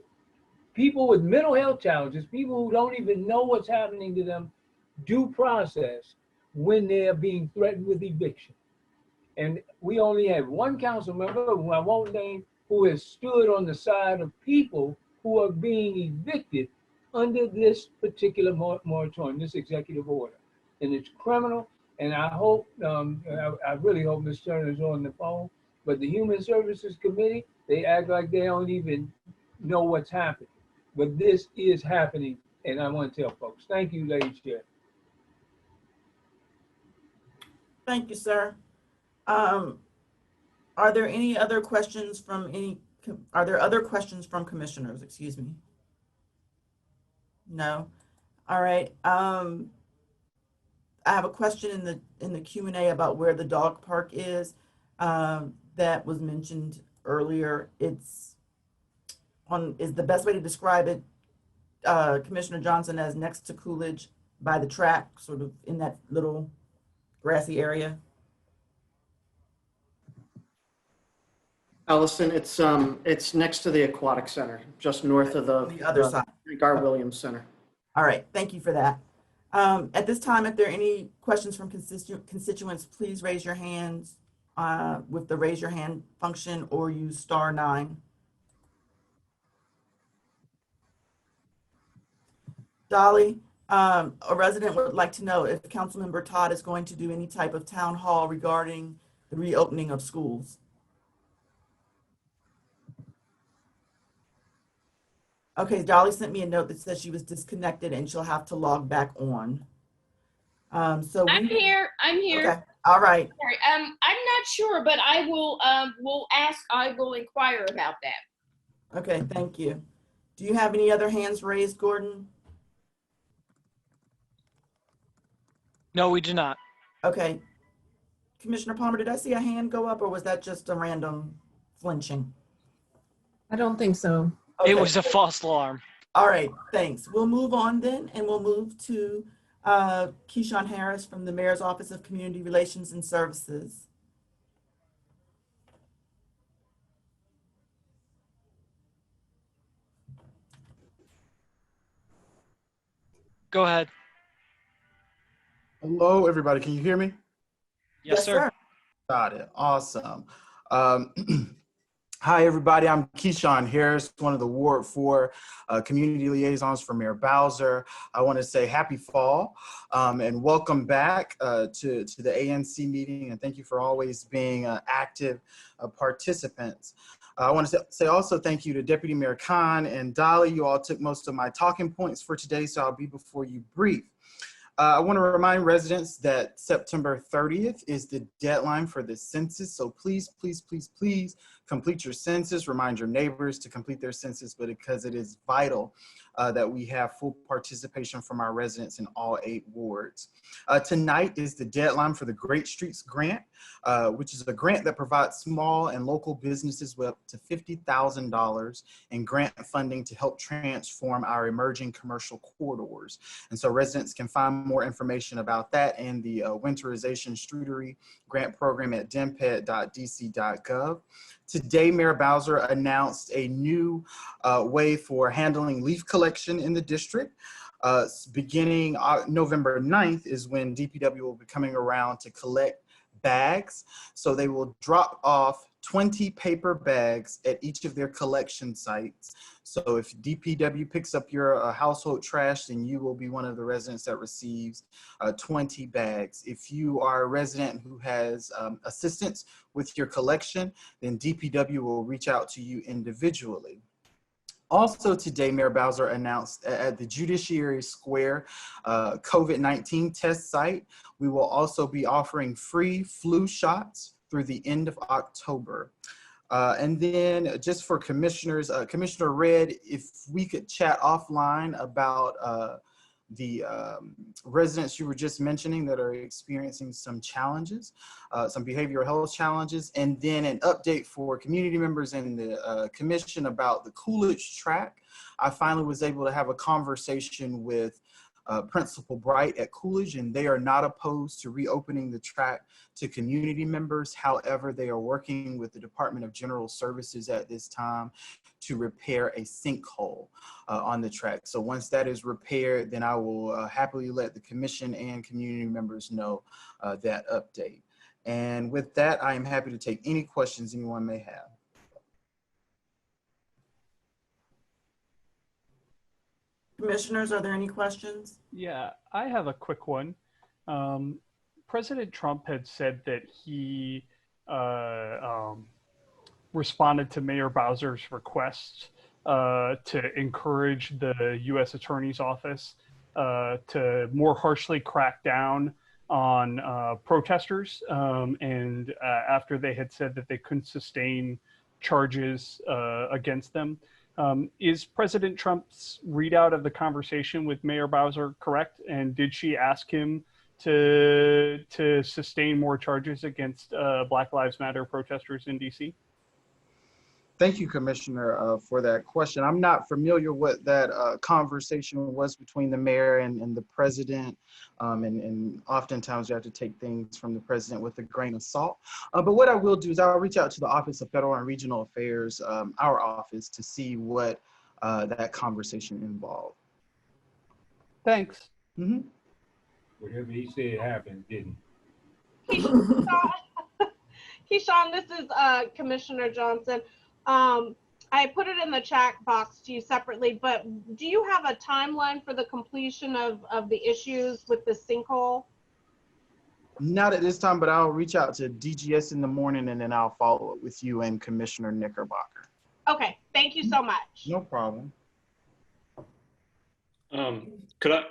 people with mental health challenges, people who don't even know what's happening to them, due process when they're being threatened with eviction. And we only have one council member, who I won't name, who has stood on the side of people who are being evicted under this particular moratorium, this executive order. And it's criminal. And I hope, I really hope Ms. Turner is on the phone, but the Human Services Committee, they act like they don't even know what's happening. But this is happening, and I want to tell folks. Thank you, Lady Chair. thank you, sir. Are there any other questions from are there other questions from commissioners? Excuse me. No. All right. I have a question in the Q&A about where the dog park is. That was mentioned earlier. Is the best way to describe it, Commissioner Johnson, as next to Coolidge by the track, sort of in that little grassy area? Allison, it's next to the Aquatic Center, just north of the other side. Gar Williams Center. All right, thank you for that. At this time, if there are any questions from constituents, please raise your hands with the raise your hand function or use *9. Dolly, a resident would like to know if Councilmember Todd is going to do any type of town hall regarding the reopening of schools. Okay, Dolly sent me a note that says she was disconnected and she'll have to log back on. I'm here. Okay, all right. Sorry, I'm not sure, but I will inquire about that. Okay, thank you. Do you have any other hands raised, Gordon? No, we do not. Okay. Commissioner Palmer, did I see a hand go up or was that just a random flinching? I don't think so. Okay. It was a false alarm. All right, thanks. We'll move on then, and we'll move to Keyshawn Harris from the Mayor's Office of Community Relations and Services. Go ahead. Hello, everybody. Can you hear me? Yes, sir. Got it. Awesome. Hi, everybody. I'm Keyshawn Harris, one of the Ward 4 community liaisons for Mayor Bowser. I want to say happy fall and welcome back to the ANC meeting, and thank you for always being active participants. I want to say also thank you to Deputy Mayor Khan and Dolly. You all took most of my talking points for today, so I'll be before you brief. I want to remind residents that September 30th is the deadline for the census. So please, please, please, please complete your census. Remind your neighbors to complete their census, but because it is vital that we have full participation from our residents in all 8 wards. Tonight is the deadline for the Great Streets Grant, which is a grant that provides small and local businesses with up to $50,000 in grant funding to help transform our emerging commercial corridors. And so residents can find more information about that and the winterization Streetery grant program at denped.dc.gov. Today, Mayor Bowser announced a new way for handling leaf collection in the district. Beginning November 9th is when DPW will be coming around to collect bags. So they will drop off 20 paper bags at each of their collection sites. So if DPW picks up your household trash, then you will be one of the residents that receives 20 bags. If you are a resident who has assistance with your collection, then DPW will reach out to you individually. Also today, Mayor Bowser announced at the Judiciary Square COVID-19 test site, we will also be offering free flu shots through the end of October. And then just for commissioners, Commissioner Red, if we could chat offline about the residents you were just mentioning that are experiencing some challenges, some behavioral health challenges, and then an update for community members in the commission about the Coolidge track. I finally was able to have a conversation with Principal Bright at Coolidge, and they are not opposed to reopening the track to community members. However, they are working with the Department of General Services at this time to repair a sinkhole on the track. So once that is repaired, then I will happily let the commission and community members know that update. And with that, I am happy to take any questions anyone may have. Commissioners, are there any questions? Yeah, I have a quick one. President Trump had said that he responded to Mayor Bowser's request to encourage the U.S. Attorney's Office to more harshly crack down on protesters. And after they had said that they couldn't sustain charges against them. Is President Trump's readout of the conversation with Mayor Bowser correct? And did she ask him to sustain more charges against Black Lives Matter protesters in DC? Thank you, Commissioner, for that question. I'm not familiar what that conversation was between the mayor and the president, and oftentimes you have to take things from the president with a grain of salt. But what I will do is I'll reach out to the Office of Federal and Regional Affairs, our office, to see what that conversation involved. Thanks. Mm-hmm. Whatever he said happened, didn't. Keyshawn, this is Commissioner Johnson. I put it in the chat box to you separately, but do you have a timeline for the completion of the issues with the sinkhole? Not at this time, but I'll reach out to DGS in the morning and then I'll follow up with you and Commissioner Knickerbocker. Okay, thank you so much. No problem. Could I,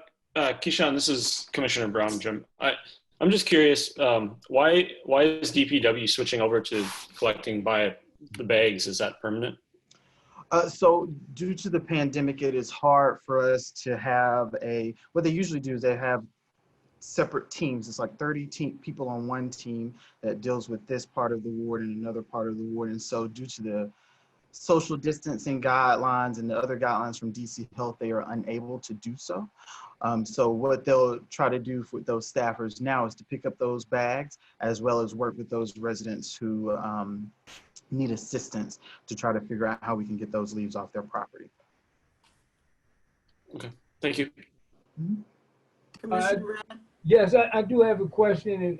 Keyshawn, this is Commissioner Brown, Jim. I'm just curious, why is DPW switching over to collecting by the bags? Is that permanent? So due to the pandemic, it is hard for us to have what they usually do is they have separate teams. It's like 30 people on one team that deals with this part of the ward and another part of the ward. And so due to the social distancing guidelines and the other guidelines from DC Health, they are unable to do so. So what they'll try to do with those staffers now is to pick up those bags as well as work with those residents who need assistance to try to figure out how we can get those leaves off their property. Okay, thank you. Commissioner Red? Yes, I do have a question,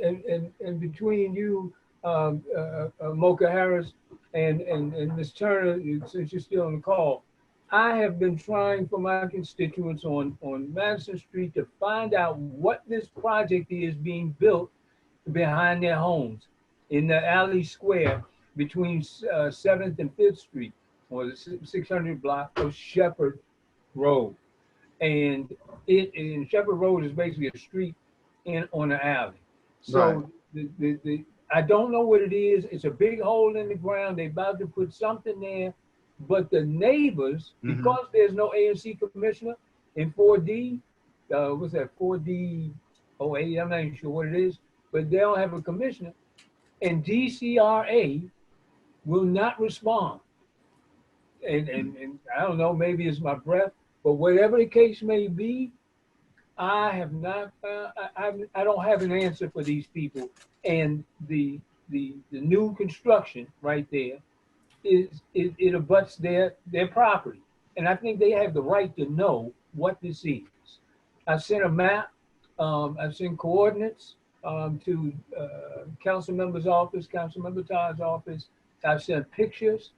and between you, Mocha Harris, And Ms. Turner, since you're still on the call, I have been trying for my constituents on Madison Street to find out what this project is being built behind their homes in the alley square between 7th and 5th Street, or the 600 block of Shepherd Road. And Shepherd Road is basically a street on an alley. So right. I don't know what it is. It's a big hole in the ground. They're about to put something there, but the neighbors, because there's no ANC commissioner in 4D, what's that, 4D 08, I'm not even sure what it is, but they don't have a commissioner, and DCRA will not respond. And I don't know, maybe it's my breath, but whatever the case may be, I have not, I don't have an answer for these people. And the new construction right there it abuts their property. And I think they have the right to know what this is. I've sent a map, I've sent coordinates to council member's office, council member Todd's office. I've sent pictures.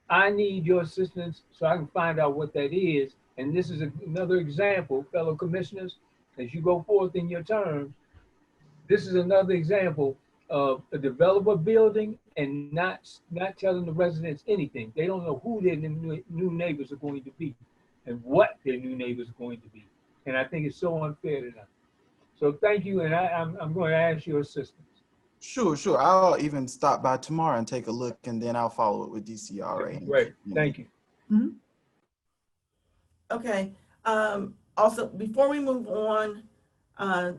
I need your assistance so I can find out what that is. And this is another example, fellow commissioners, as you go forth in your terms, this is another example of a developer building and not telling the residents anything. They don't know who their new neighbors are going to be and what their new neighbors are going to be. And I think it's so unfair to them. So thank you, and I'm going to ask your assistance. Sure. I'll even stop by tomorrow and take a look, and then I'll follow it with DCRA. Great, thank you. Mm-hmm. Okay. Also, before we move on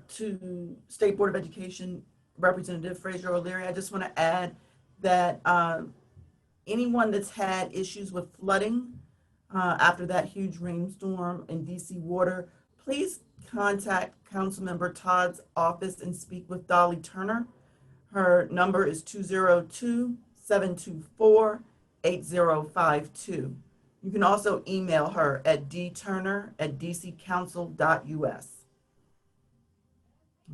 to State Board of Education Representative Fraser O'Leary, I just want to add that anyone that's had issues with flooding after that huge rainstorm in DC water, please contact Councilmember Todd's office and speak with Dolly Turner. Her number is 202-724-8052. You can also email her at dturner@dccouncil.us.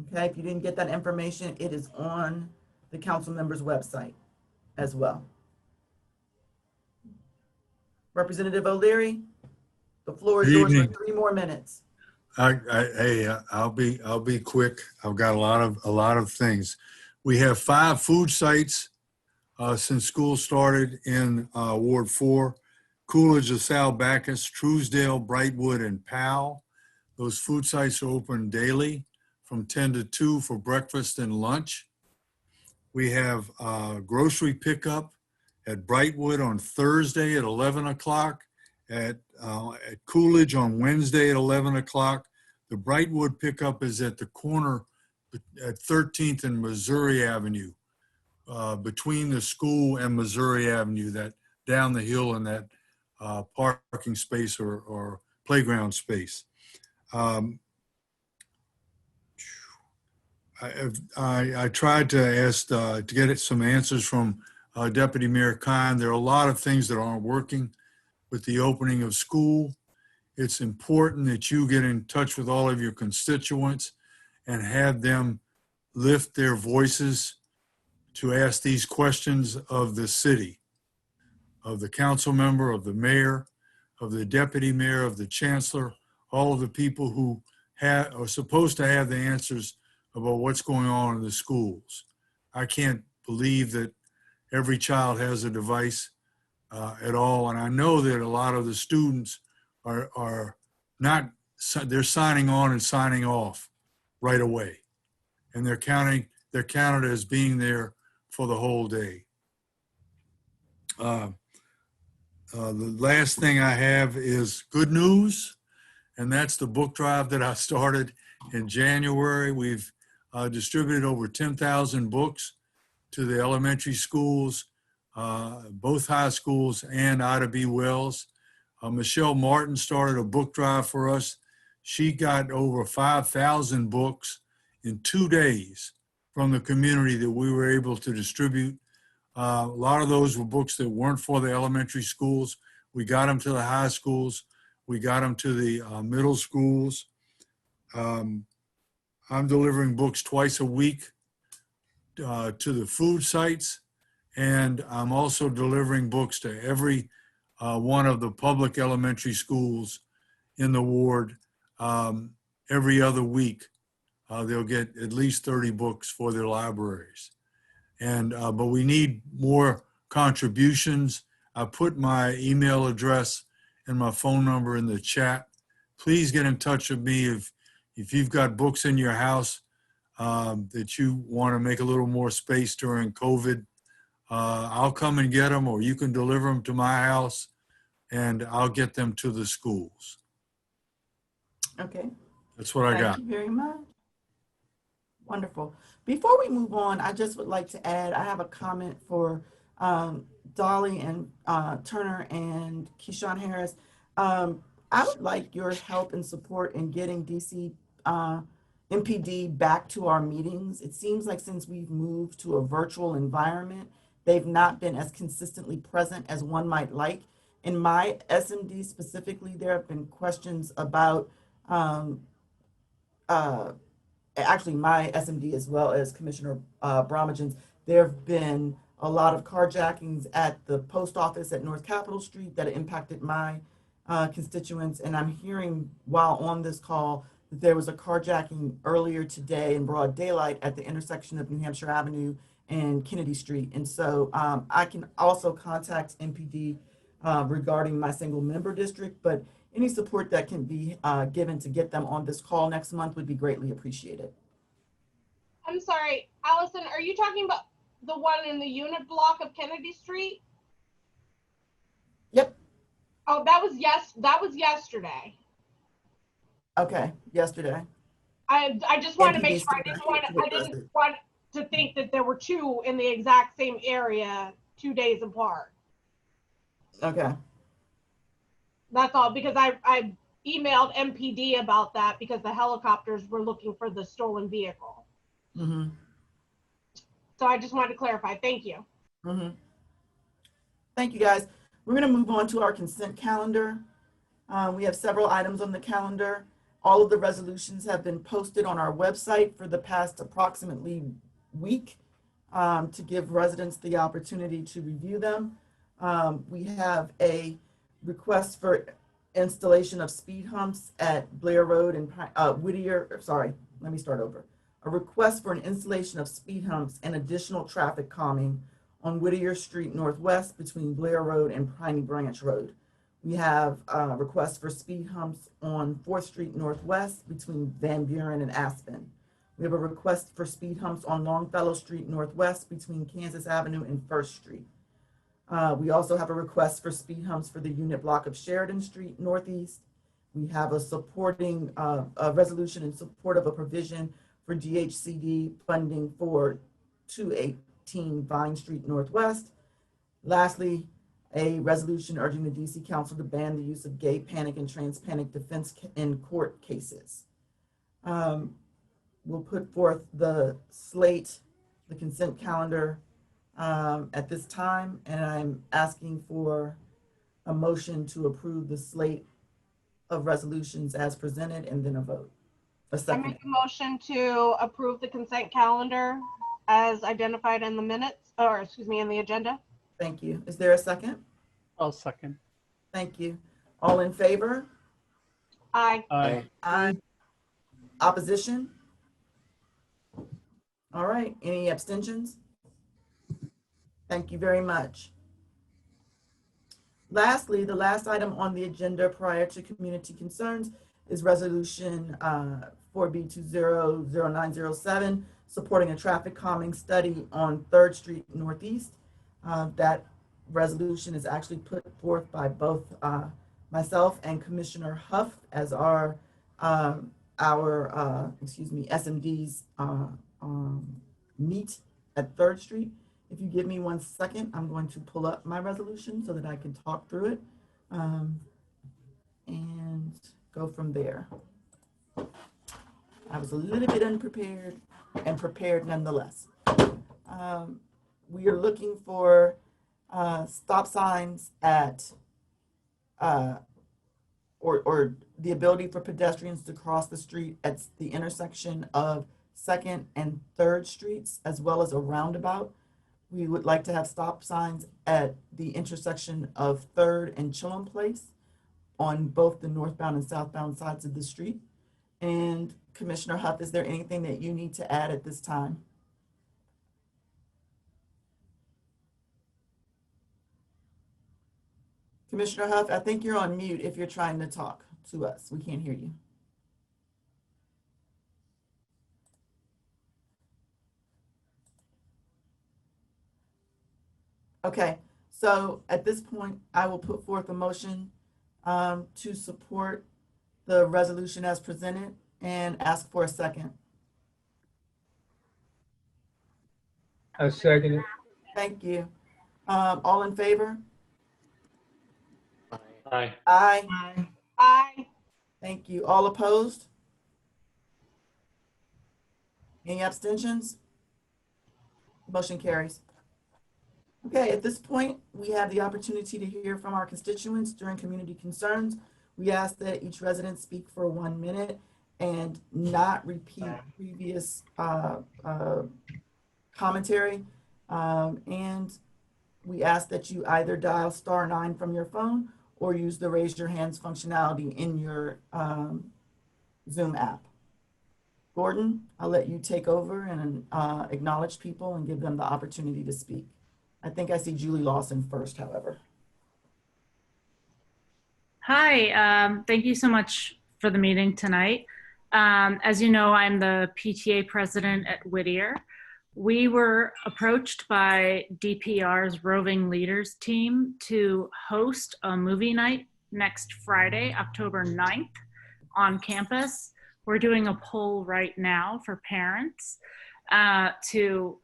Okay, if you didn't get that information, it is on the council member's website as well. Representative O'Leary, the floor is yours for 3 more minutes. I'll be quick. I've got a lot of things. We have 5 food sites since school started in Ward 4. Coolidge, LaSalle, Bacchus, Truesdale, Brightwood, and Powell. Those food sites are open daily from 10 to 2 for breakfast and lunch. We have grocery pickup at Brightwood on Thursday at 11 o'clock, at Coolidge on Wednesday at 11 o'clock. The Brightwood pickup is at the corner at 13th and Missouri Avenue, between the school and Missouri Avenue, that down the hill in that parking space or playground space. I tried to ask to get some answers from Deputy Mayor Khan. There are a lot of things that aren't working with the opening of school. It's important that you get in touch with all of your constituents and have them lift their voices to ask these questions of the city, of the council member, of the mayor, of the deputy mayor, of the chancellor, all of the people who are supposed to have the answers about what's going on in the schools. I can't believe that every child has a device at all. And I know that a lot of the students are not, they're signing on and signing off right away. And they're counted as being there for the whole day. The last thing I have is good news, and that's the book drive that I started in January. We've distributed over 10,000 books to the elementary schools, both high schools and Ida B. Wells. Michelle Martin started a book drive for us. She got over 5,000 books in 2 days from the community that we were able to distribute. A lot of those were books that weren't for the elementary schools. We got them to the high schools. We got them to the middle schools. I'm delivering books twice a week to the food sites And I'm also delivering books to every one of the public elementary schools in the ward every other week. They'll get at least 30 books for their libraries. And but we need more contributions. I put my email address and my phone number in the chat. Please get in touch with me if you've got books in your house that you want to make a little more space during COVID. I'll come and get them, or you can deliver them to my house, and I'll get them to the schools. Okay. That's what I got. Thank you very much. Wonderful. Before we move on, I just would like to add, I have a comment for Dolly and Turner and Keyshawn Harris. I would like your help and support in getting DC MPD back to our meetings. It seems like since we've moved to a virtual environment, they've not been as consistently present as one might like. In my SMD specifically, there have been questions about actually my SMD as well as Commissioner Brommagin's. There have been a lot of carjackings at the post office at North Capitol Street that impacted my constituents. And I'm hearing while on this call that there was a carjacking earlier today in broad daylight at the intersection of New Hampshire Avenue and Kennedy Street. And so I can also contact MPD regarding my single member district, but any support that can be given to get them on this call next month would be greatly appreciated. I'm sorry, Allison, are you talking about the one in the unit block of Kennedy Street? Yep. Oh, that was yesterday. Okay, yesterday. I just wanted to make MPD sure I didn't want to think that there were two in the exact same area 2 days apart. Okay. That's all, because I emailed MPD about that because the helicopters were looking for the stolen vehicle. Mm-hmm. So I just wanted to clarify. Thank you. Mm-hmm. Thank you, guys. We're going to move on to our consent calendar. We have several items on the calendar. All of the resolutions have been posted on our website for the past approximately week to give residents the opportunity to review them. We have a request for installation of speed humps at Blair Road and Whittier. Sorry, let me start over. A request for an installation of speed humps and additional traffic calming on Whittier Street Northwest between Blair Road and Piney Branch Road. We have a request for speed humps on 4th Street Northwest between Van Buren and Aspen. We have a request for speed humps on Longfellow Street Northwest between Kansas Avenue and 1st Street. We also have a request for speed humps for the unit block of Sheridan Street Northeast. We have a supporting a resolution in support of a provision for DHCD funding for 218 Vine Street Northwest. Lastly, a resolution urging the DC Council to ban the use of gay panic and trans panic defense in court cases. We'll put forth the slate, the consent calendar at this time, and I'm asking for a motion to approve the slate of resolutions as presented and then a vote. I make a motion to approve the consent calendar as identified in the minutes, or excuse me, in the agenda. Thank you. Is there a second? I'll second. Thank you. All in favor? Aye. Aye. Aye. Opposition? All right. Any abstentions? Thank you very much. Lastly, the last item on the agenda prior to community concerns is resolution 4B200907, supporting a traffic calming study on 3rd Street Northeast. That resolution is actually put forth by both myself and Commissioner Huff as our SMDs meet at 3rd Street. If you give me 1 second, I'm going to pull up my resolution so that I can talk through it and go from there. I was a little bit unprepared and prepared nonetheless. We are looking for stop signs at, or the ability for pedestrians to cross the street at the intersection of 2nd and 3rd Streets, as well as a roundabout. We would like to have stop signs at the intersection of 3rd and Chillum Place on both the northbound and southbound sides of the street. And Commissioner Huff, is there anything that you need to add at this time? Commissioner Huff, I think you're on mute if you're trying to talk to us. We can't hear you. Okay, so at this point, I will put forth a motion to support the resolution as presented and ask for a second. I second it. Thank you. All in favor? Aye. Aye. Aye. Thank you. All opposed? Any abstentions? Motion carries. Okay, at this point, we have the opportunity to hear from our constituents during community concerns. We ask that each resident speak for 1 minute and not repeat previous commentary. And we ask that you either dial *9 from your phone or use the raise your hands functionality in your Zoom app. Gordon, I'll let you take over and acknowledge people and give them the opportunity to speak. I think I see Julie Lawson first, however. Hi, thank you so much for the meeting tonight. As you know, I'm the PTA president at Whittier. We were approached by DPR's Roving Leaders team to host a movie night next Friday, October 9th on campus. We're doing a poll right now for parents to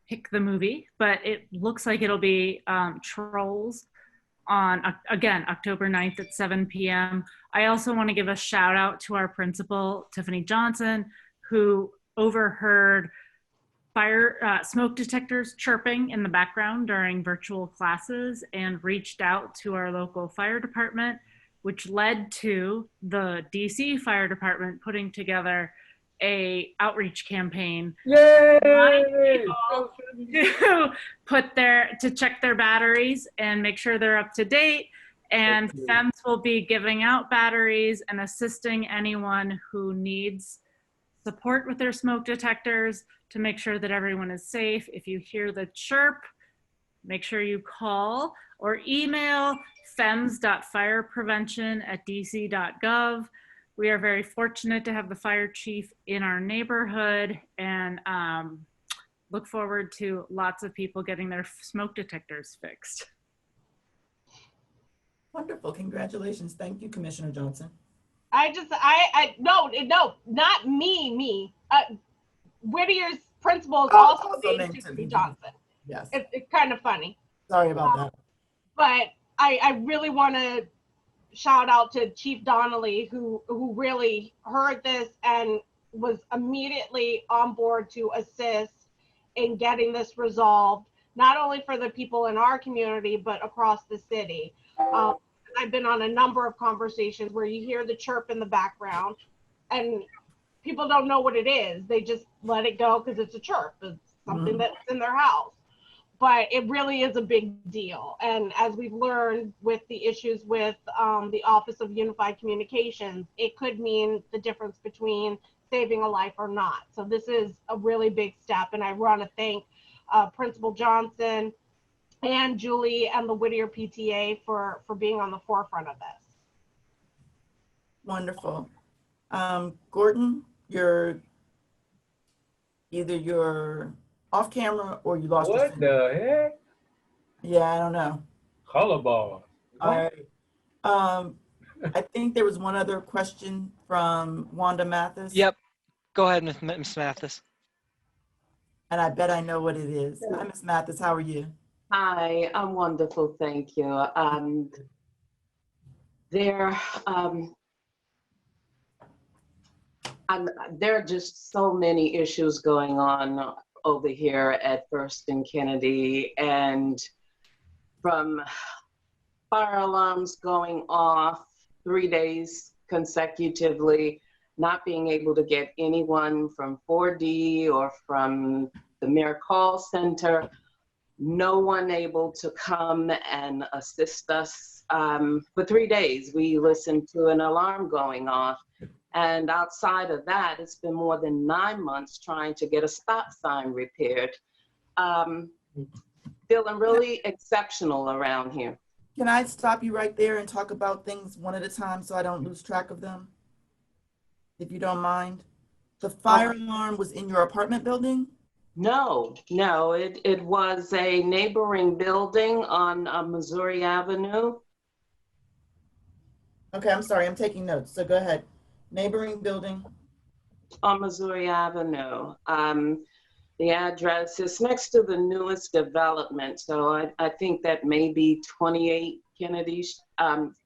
pick the movie, but it looks like it'll be Trolls on, again, October 9th at 7 p.m. I also want to give a shout out to our principal, Tiffany Johnson, who overheard smoke detectors chirping in the background during virtual classes and reached out to our local fire department, which led to the DC Fire Department putting together a outreach campaign. Yay! To check their batteries and make sure they're up to date. And FEMS will be giving out batteries and assisting anyone who needs support with their smoke detectors to make sure that everyone is safe. If you hear the chirp, make sure you call or email fems.fireprevention@dc.gov. We are very fortunate to have the fire chief in our neighborhood and look forward to lots of people getting their smoke detectors fixed. Wonderful, congratulations. Thank you, Commissioner Johnson. No, not me. Whittier's principal is also named Tiffany Johnson. Yes. It's kind of funny. Sorry about that. But I really want to shout out to Chief Donnelly, who really heard this and was immediately on board to assist in getting this resolved, not only for the people in our community, but across the city. I've been on a number of conversations where you hear the chirp in the background and people don't know what it is. They just let it go because it's a chirp. It's something that's in their house. But it really is a big deal. And as we've learned with the issues with the Office of Unified Communications, it could mean the difference between saving a life or not. So this is a really big step. And I want to thank Principal Johnson and Julie and the Whittier PTA for being on the forefront of this. Wonderful. Gordon, you're off camera or you lost your What the heck? Yeah, I don't know. Colorball. All right. I think there was one other question from Wanda Mathis. Yep. Go ahead, Ms. Mathis. And I bet I know what it is. Hi, Ms. Mathis. How are you? Hi, I'm wonderful, thank you. There are just so many issues going on over here at First and Kennedy, and from fire alarms going off 3 days consecutively, not being able to get anyone from 4D or from the mayor call center, no one able to come and assist us. For 3 days, we listened to an alarm going off. And outside of that, it's been more than 9 months trying to get a stop sign repaired. Feeling really exceptional around here. Can I stop you right there and talk about things one at a time so I don't lose track of them? If you don't mind. The fire alarm was in your apartment building? No, it was a neighboring building on Missouri Avenue. Okay, I'm sorry, I'm taking notes, so go ahead. Neighboring building. On Missouri Avenue. The address is next to the newest development, so I think that may be 28 Kennedy,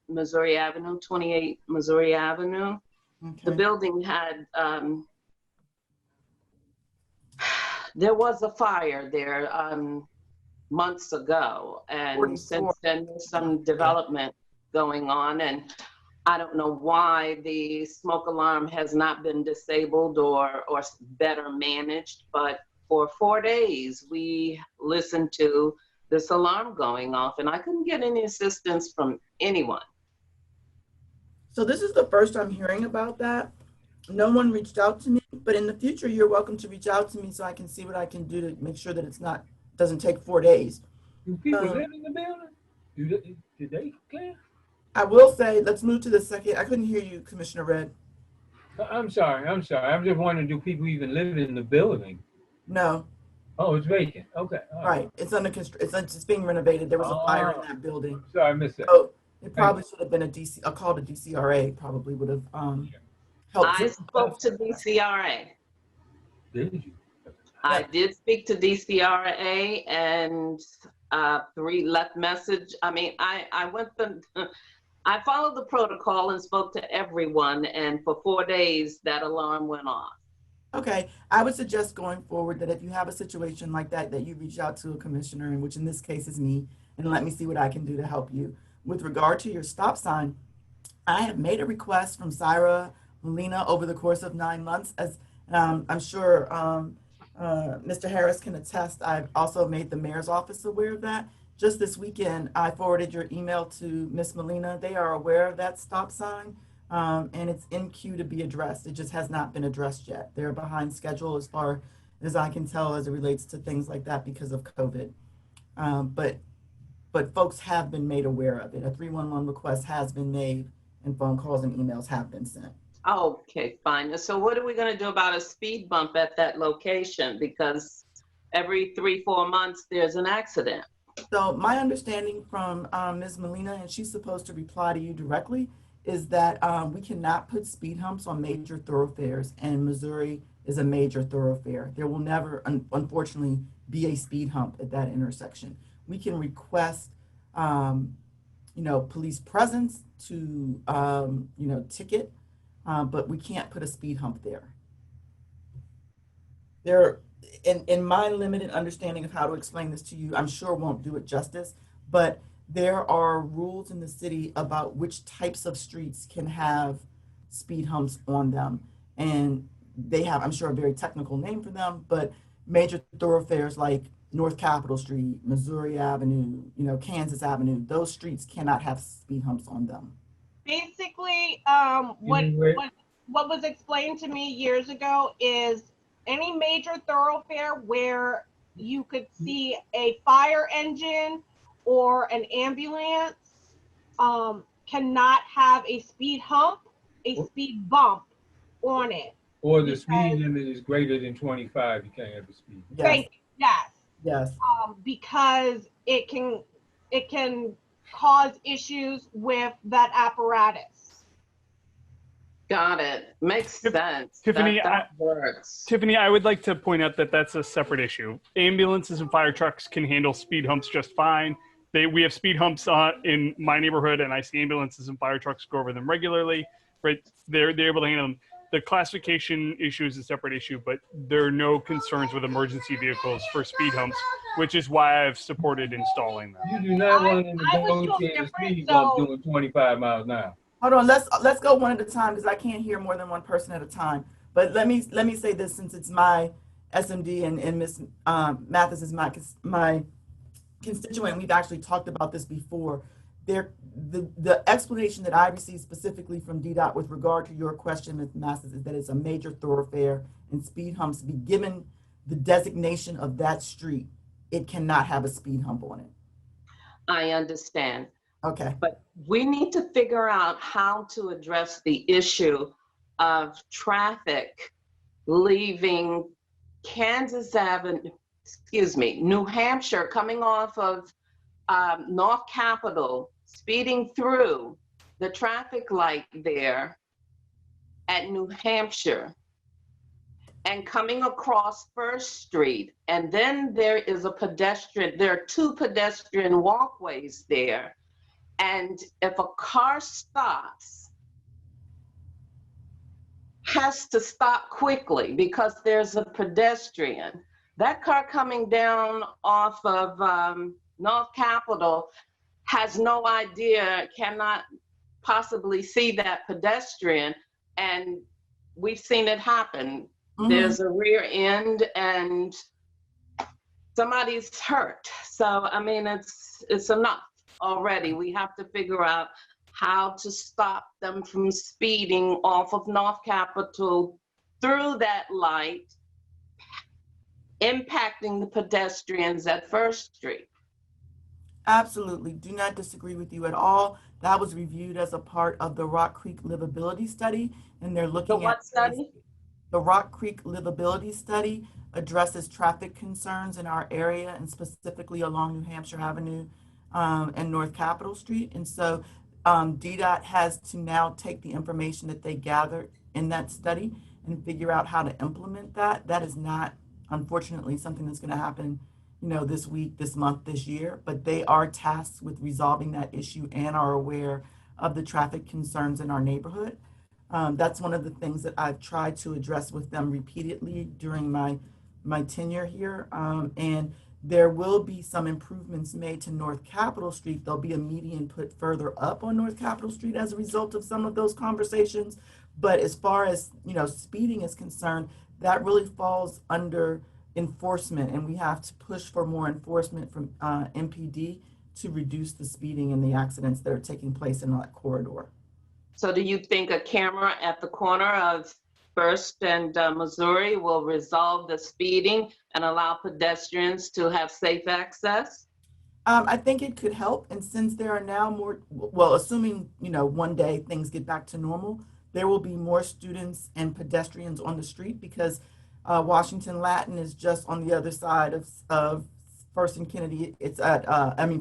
Missouri Avenue, 28 Missouri Avenue. Okay. The building had, there was a fire there months ago, and since then there's some development going on, and I don't know why the smoke alarm has not been disabled or better managed, but for 4 days we listened to this alarm going off, and I couldn't get any assistance from anyone. So this is the first I'm hearing about that. No one reached out to me, but in the future, you're welcome to reach out to me so I can see what I can do to make sure that it's not, doesn't take 4 days. Do people live in the building? Did they clear? I will say, let's move to the second. I couldn't hear you, Commissioner Red. I'm sorry. I'm just wondering, do people even live in the building? No. Oh, it's vacant. Okay. All right. It's under construction. It's being renovated. There was a fire in that building. Sorry, I missed that. So it probably should have been a call to DCRA. Probably would have helped. I spoke to DCRA. Did you? I did speak to DCRA, and 3 left message. I mean, I followed the protocol and spoke to everyone, and for 4 days that alarm went off. Okay, I would suggest going forward that if you have a situation like that, that you reach out to a commissioner, and which in this case is me, and let me see what I can do to help you. With regard to your stop sign, I have made a request from Syra Molina over the course of 9 months. As I'm sure Mr. Harris can attest, I've also made the mayor's office aware of that. Just this weekend, I forwarded your email to Ms. Molina. They are aware of that stop sign. And it's in queue to be addressed. It just has not been addressed yet. They're behind schedule as far as I can tell as it relates to things like that because of COVID. But folks have been made aware of it. A 311 request has been made and phone calls and emails have been sent. Okay, fine. So what are we going to do about a speed bump at that location? Because every 3-4 months there's an accident. So my understanding from Ms. Molina, and she's supposed to reply to you directly, is that we cannot put speed humps on major thoroughfares, and Missouri is a major thoroughfare. There will never, unfortunately, be a speed hump at that intersection. We can request, police presence to, ticket, but we can't put a speed hump there. In my limited understanding of how to explain this to you, I'm sure won't do it justice, but there are rules in the city about which types of streets can have speed humps on them. And they have, I'm sure, a very technical name for them, but major thoroughfares like North Capitol Street, Missouri Avenue, Kansas Avenue, those streets cannot have speed humps on them. Basically, what was explained to me years ago is any major thoroughfare where you could see a fire engine or an ambulance cannot have a speed hump, a speed bump on it. Or the speed limit is greater than 25, you can't have a speed. Yes. Because it can cause issues with that apparatus. Got it. Makes sense. Tiffany, that works. Tiffany, I would like to point out that that's a separate issue. Ambulances and fire trucks can handle speed humps just fine. We have speed humps in my neighborhood, and I see ambulances and fire trucks go over them regularly. Right? They're able to handle them. The classification issue is a separate issue, but there are no concerns with emergency vehicles for speed humps, which is why I've supported installing them. You do not want to negotiate a speed bump doing 25 miles an hour. Hold on, let's go one at a time because I can't hear more than one person at a time. But let me say this, since it's my SMD and Ms. Mathis is my constituent, we've actually talked about this before. The explanation that I received specifically from DDOT with regard to your question, Ms. Masters, is that it's a major thoroughfare and speed humps be given the designation of that street, it cannot have a speed hump on it. I understand. Okay. But we need to figure out how to address the issue of traffic leaving Kansas Avenue, New Hampshire, coming off of North Capitol, speeding through the traffic light there at New Hampshire and coming across First Street. And then there is a pedestrian, there are two pedestrian walkways there. And if a car stops, has to stop quickly because there's a pedestrian. That car coming down off of North Capitol has no idea, cannot possibly see that pedestrian. And we've seen it happen. Mm-hmm. There's a rear end and somebody's hurt. So, I mean, it's enough already. We have to figure out how to stop them from speeding off of North Capitol through that light, impacting the pedestrians at First Street. Absolutely. Do not disagree with you at all. That was reviewed as a part of the Rock Creek livability study, and they're looking at what study? The Rock Creek livability study addresses traffic concerns in our area and specifically along New Hampshire Avenue and North Capitol Street. And so DDOT has to now take the information that they gathered in that study and figure out how to implement that. That is not, unfortunately, something that's going to happen, you know, this week, this month, this year, but they are tasked with resolving that issue and are aware of the traffic concerns in our neighborhood. That's one of the things that I've tried to address with them repeatedly during my tenure here. And there will be some improvements made to North Capitol Street. There'll be a median put further up on North Capitol Street as a result of some of those conversations. But as far as, you know, speeding is concerned, that really falls under enforcement, and we have to push for more enforcement from MPD to reduce the speeding and the accidents that are taking place in that corridor. So do you think a camera at the corner of First and Missouri will resolve the speeding and allow pedestrians to have safe access? I think it could help. And since there are now more, well, assuming, you know, one day things get back to normal, there will be more students and pedestrians on the street because Washington Latin is just on the other side of First and Kennedy. It's at,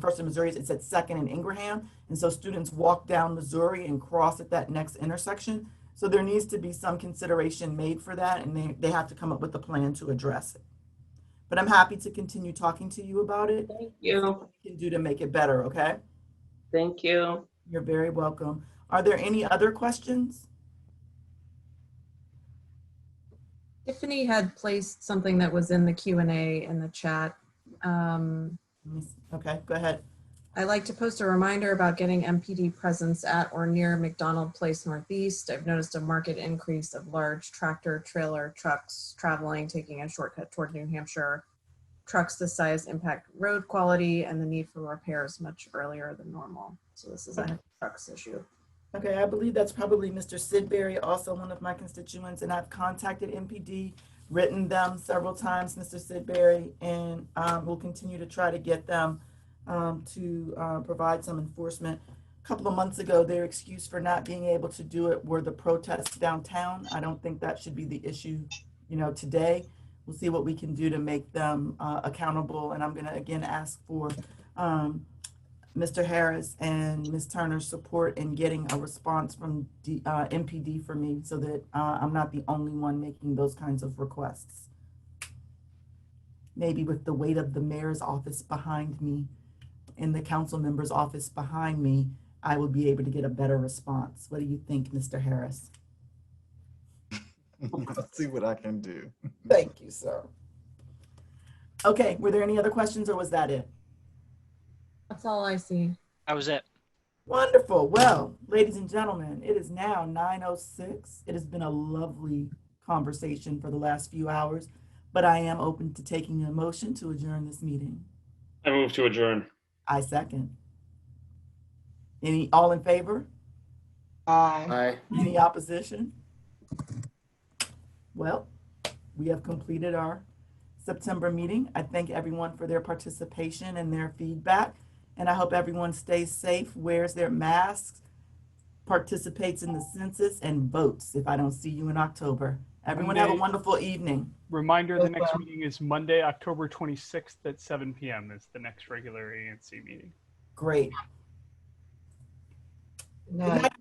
First and Missouri, it's at Second and Ingraham. And so students walk down Missouri and cross at that next intersection. So there needs to be some consideration made for that, and they have to come up with a plan to address it. But I'm happy to continue talking to you about it. Thank you. What we can do to make it better, okay? Thank you. You're very welcome. Are there any other questions? Tiffany had placed something that was in the Q&A in the chat. Okay, go ahead. I like to post a reminder about getting MPD presence at or near McDonald Place Northeast. I've noticed a marked increase of large tractor trailer trucks traveling, taking a shortcut toward New Hampshire. Trucks this size impact road quality and the need for repairs much earlier than normal. So this is a trucks issue. Okay, I believe that's probably Mr. Sidbury, also one of my constituents, and I've contacted MPD, written them several times, Mr. Sidbury, and we'll continue to try to get them to provide some enforcement. A couple of months ago, their excuse for not being able to do it were the protests downtown. I don't think that should be the issue, you know, today. We'll see what we can do to make them accountable, and I'm going to again ask for Mr. Harris and Ms. Turner's support in getting a response from MPD for me so that I'm not the only one making those kinds of requests. Maybe with the weight of the mayor's office behind me and the council member's office behind me, I will be able to get a better response. What do you think, Mr. Harris? I'll see what I can do. Thank you, sir. Okay, were there any other questions or was that it? That's all I see. That was it. Wonderful. Well, ladies and gentlemen, it is now 9:06. It has been a lovely conversation for the last few hours, but I am open to taking a motion to adjourn this meeting. I move to adjourn. I second. All in favor? Aye. Aye. Any opposition? Well, we have completed our September meeting. I thank everyone for their participation and their feedback. And I hope everyone stays safe, wears their masks, participates in the census, and votes if I don't see you in October. Everyone have a wonderful evening. Reminder, the next meeting is Monday, October 26th at 7 p.m. is the next regular ANC meeting. Great. Good night.